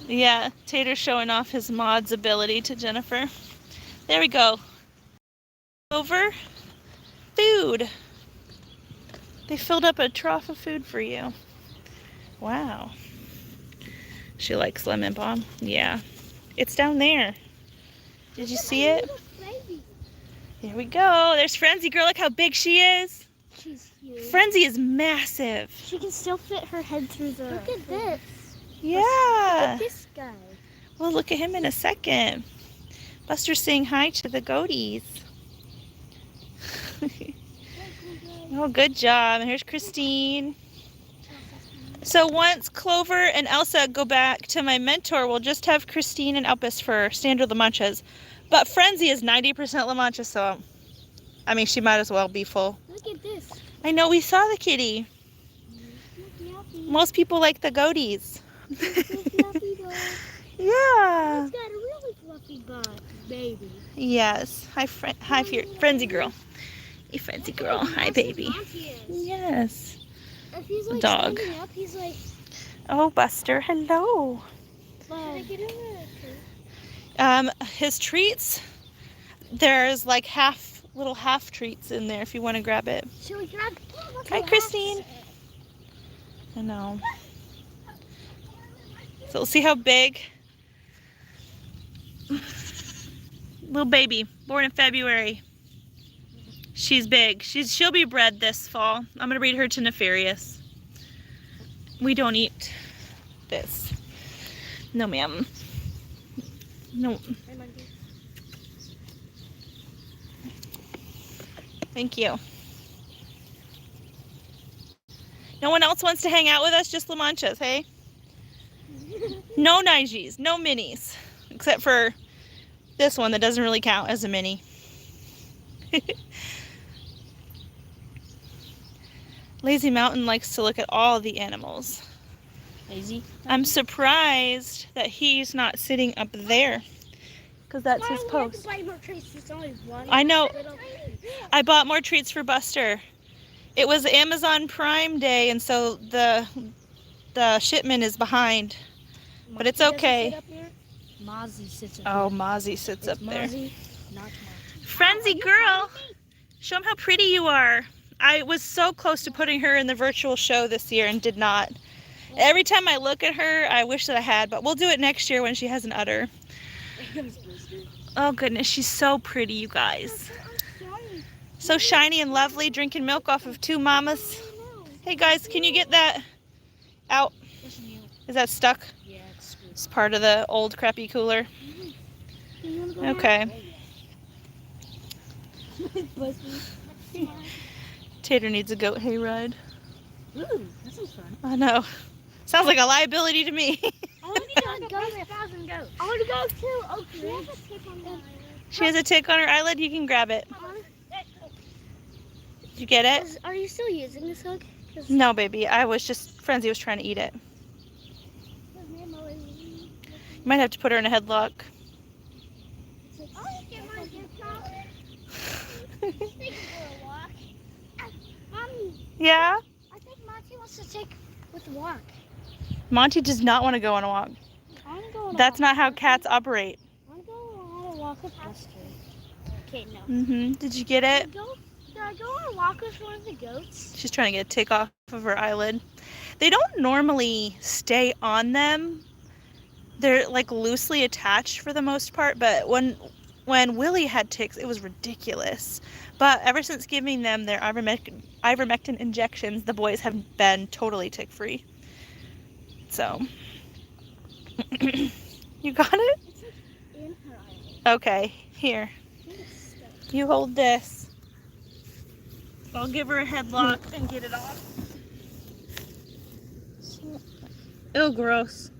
Yeah, Tater's showing off his mod's ability to Jennifer. There we go. Over. Food. They filled up a trough of food for you. Wow. She likes lemon balm. Yeah. It's down there. Did you see it? There we go. There's Frenzy girl. Look how big she is. She's huge. Frenzy is massive. She can still fit her head through the... Look at this. Yeah. Look at this guy. We'll look at him in a second. Buster's saying hi to the goaties. Oh, good job. And here's Christine. So once Clover and Elsa go back to my mentor, we'll just have Christine and Elpis for standard La Manchas. But Frenzy is 90% La Mancha, so I mean, she might as well be full. Look at this. I know, we saw the kitty. Most people like the goaties. Yeah. It's got a really fluffy butt, baby. Yes. Hi, Frenzy girl. Hey, Frenzy girl. Hi, baby. Yes. If he's like Dog. standing up, he's like... Oh, Buster, hello. His treats, there's like little half treats in there if you want to grab it. Should we grab? Hi, Christine. I know. So we'll see how big. Little baby, born in February. She's big. She'll be bred this fall. I'm gonna breed her to Nefarious. We don't eat this. No, ma'am. No. Thank you. No one else wants to hang out with us, just La Manchas, hey? No Nigis, no minis, except for this one that doesn't really count as a mini. Lazy Mountain likes to look at all the animals. Lazy? I'm surprised that he's not sitting up there, because that's his post. I know. I bought more treats for Buster. It was Amazon Prime Day, and so the shipment is behind. But it's okay. Mozzie sits up Oh, there. Mozzie sits up there. Mozzie, not Mozzie. Frenzy girl, show him how pretty you are. I was so close to putting her in the virtual show this year and did not. Every time I look at her, I wish that I had, but we'll do it next year when she has an udder. Oh goodness, she's so pretty, you guys. So shiny and lovely, drinking milk off of 2 mamas. Hey guys, can you get that out? Is that stuck? Yeah, it's screwed. It's part of the old crappy cooler. Okay. Tater needs a goat hayride. Ooh, that sounds fun. I know. Sounds like a liability to me. I want to go 1,000 goats. I want to go too. Oh, she has a tick on the eyelid. She has a tick on her eyelid. You can grab it. Did you get it? Are you still using this hook? No, baby. Frenzy was trying to eat it. You might have to put her in a headlock. Yeah? I think Monty wants to take with a walk. Monty does not want to go on a walk. I want to go on a That's walk. not how cats operate. I want to go on a walk with Buster. Okay, no. Did you get it? Did I go on a walk with one of the goats? She's trying to get a tick off of her eyelid. They don't normally stay on them. They're like loosely attached for the most part, but when Willie had ticks, it was ridiculous. But ever since giving them their ivermectin injections, the boys have been totally tick-free. So, you got it? It's like in her eyelid. Okay, here. You hold this. I'll give her a headlock and get it off. Oh, gross.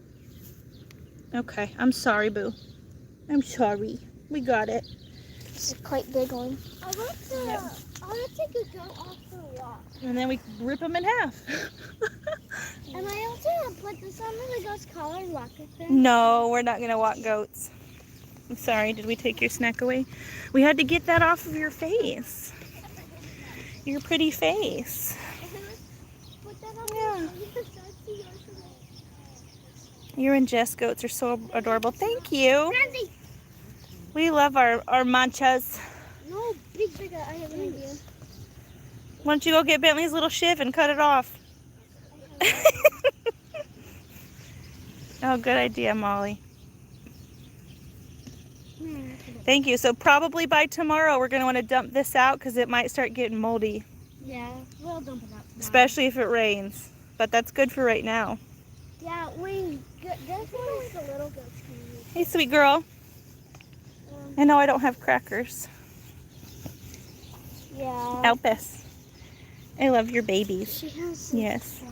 Okay, I'm sorry, boo. I'm sorry. We got it. It's a quite big one. I want to take a goat off for a walk. And then we rip them in half. And I also want to put this on the goat's collar and walk with them. No, we're not going to walk goats. I'm sorry, did we take your snack away? We had to get that off of your face. Your pretty face. Put that on Yeah. Your and Jess goats are so adorable. Thank you. Randy! We love our manchas. No, big, I have an idea. Why don't you go get Bentley's little shiv and cut it off? Oh, good idea, Molly. Thank you. So probably by tomorrow we're going to want to dump this out because it might start getting moldy. Yeah, we'll dump it out tomorrow. Especially if it rains. But that's good for right now. Yeah, that's why the little goats can use. Hey, sweet girl. I know I don't have crackers. Yeah. Elpis. I love your babies. She has Yes. fly.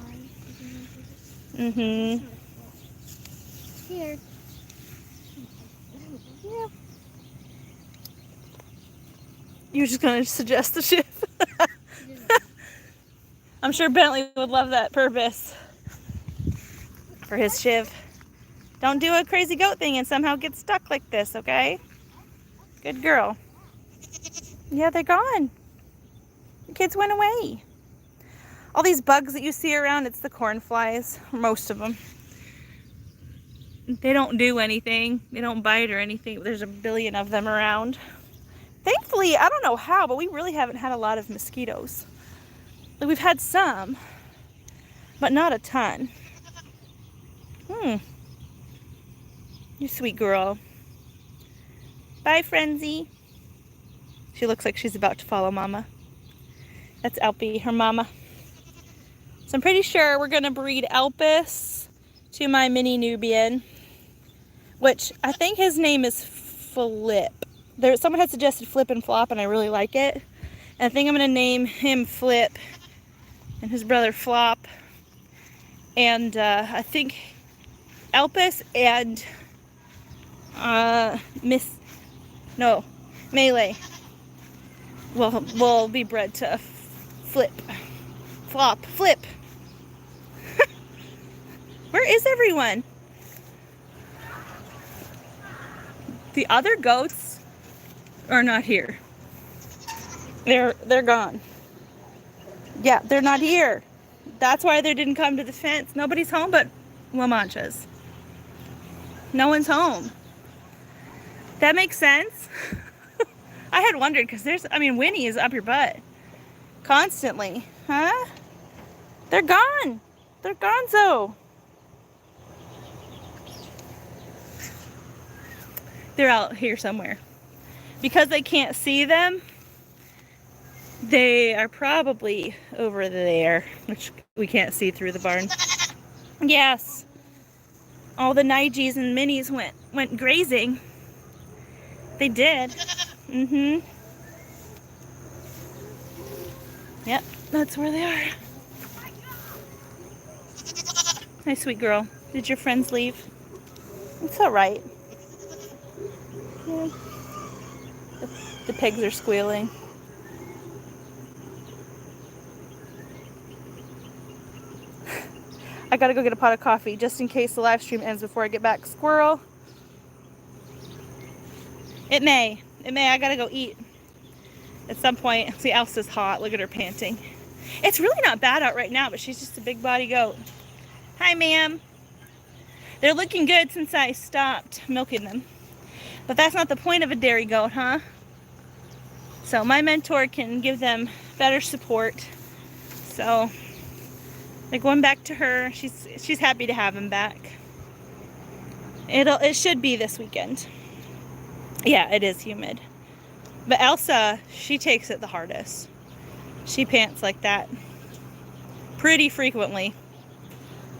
Mm-hmm. Here. Yeah. You're just going to suggest the shiv. I'm sure Bentley would love that purpose for his shiv. Don't do a crazy goat thing and somehow get stuck like this, okay? Good girl. Yeah, they're gone. The kids went away. All these bugs that you see around, it's the corn flies, most of them. They don't do anything. They don't bite or anything. There's a billion of them around. Thankfully, I don't know how, but we really haven't had a lot of mosquitoes. Like, we've had some, but not a ton. You sweet girl. Bye, Frenzy. She looks like she's about to follow Mama. That's Alpy, her mama. So I'm pretty sure we're gonna breed Elpis to my mini Nubian, which I think his name is Flip. Someone had suggested Flip and Flop, and I really like it. And I think I'm gonna name him Flip and his brother Flop. And I think Elpis and Melee will be bred to Flip. Flop. Flip. Where is everyone? The other goats are not here. They're gone. Yeah, they're not here. That's why they didn't come to the fence. Nobody's home but La Mancha's. No one's home. That makes sense. I had wondered because Winnie is up your butt constantly. Huh? They're gone. They're gonzo. They're out here somewhere. Because they can't see them, they are probably over there, which we can't see through the barn. Yes. All the Nigis and Minis went grazing. They did. Yep, that's where they are. Hi, sweet girl. Did your friends leave? It's all right. Yeah. The pigs are squealing. I gotta go get a pot of coffee just in case the live stream ends before I get back. Squirrel. It may. I gotta go eat at some point. See, Elsa's hot. Look at her panting. It's really not bad out right now, but she's just a big body goat. Hi, ma'am. They're looking good since I stopped milking them. But that's not the point of a dairy goat, huh? So my mentor can give them better support. So they're going back to her. She's happy to have him back. It should be this weekend. Yeah, it is humid. But Elsa, she takes it the hardest. She pants like that pretty frequently.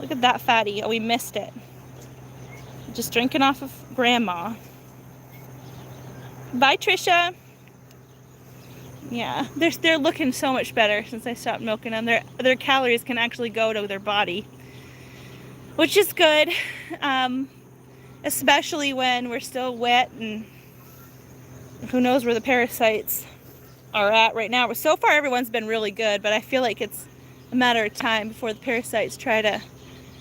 Look at that fatty. Oh, we missed it. Just drinking off of Grandma. Bye, Trisha. Yeah, they're looking so much better since I stopped milking them. Their calories can actually go to their body, which is good, especially when we're still wet and who knows where the parasites are at right now. So far, everyone's been really good, but I feel like it's a matter of time before the parasites try to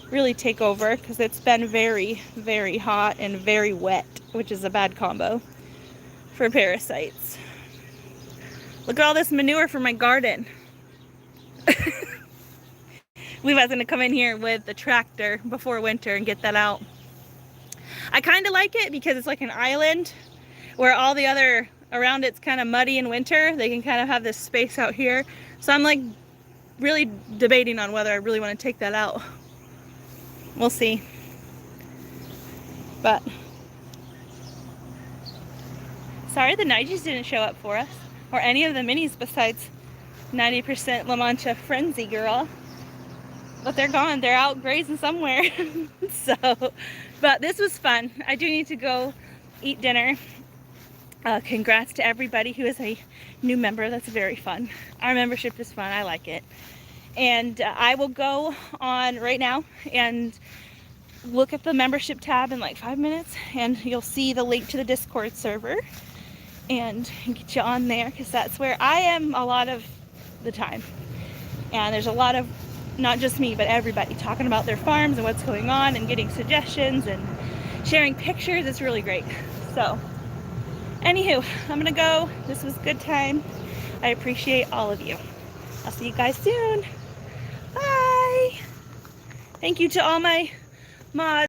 really take over because it's been very, very hot and very wet, which is a bad combo for parasites. Look at all this manure for my garden. We was gonna come in here with the tractor before winter and get that out. I kind of like it because it's like an island where all the other around it's kind of muddy in winter. They can kind of have this space out here. So I'm like really debating on whether I really want to take that out. We'll see. But sorry the Nigis didn't show up for us. Or any of the minis besides 90% La Mancha Frenzy girl. But they're gone. They're out grazing somewhere. But this was fun. I do need to go eat dinner. Congrats to everybody who is a new member. That's very fun. Our membership is fun. I like it. And I will go on right now and look at the membership tab in like 5 minutes. And you'll see the link to the Discord server. And get you on there because that's where I am a lot of the time. And there's a lot of, not just me, but everybody talking about their farms and what's going on and getting suggestions and sharing pictures. It's really great. So, anywho, I'm gonna go. This was a good time. I appreciate all of you. I'll see you guys soon. Bye. Thank you to all my mods.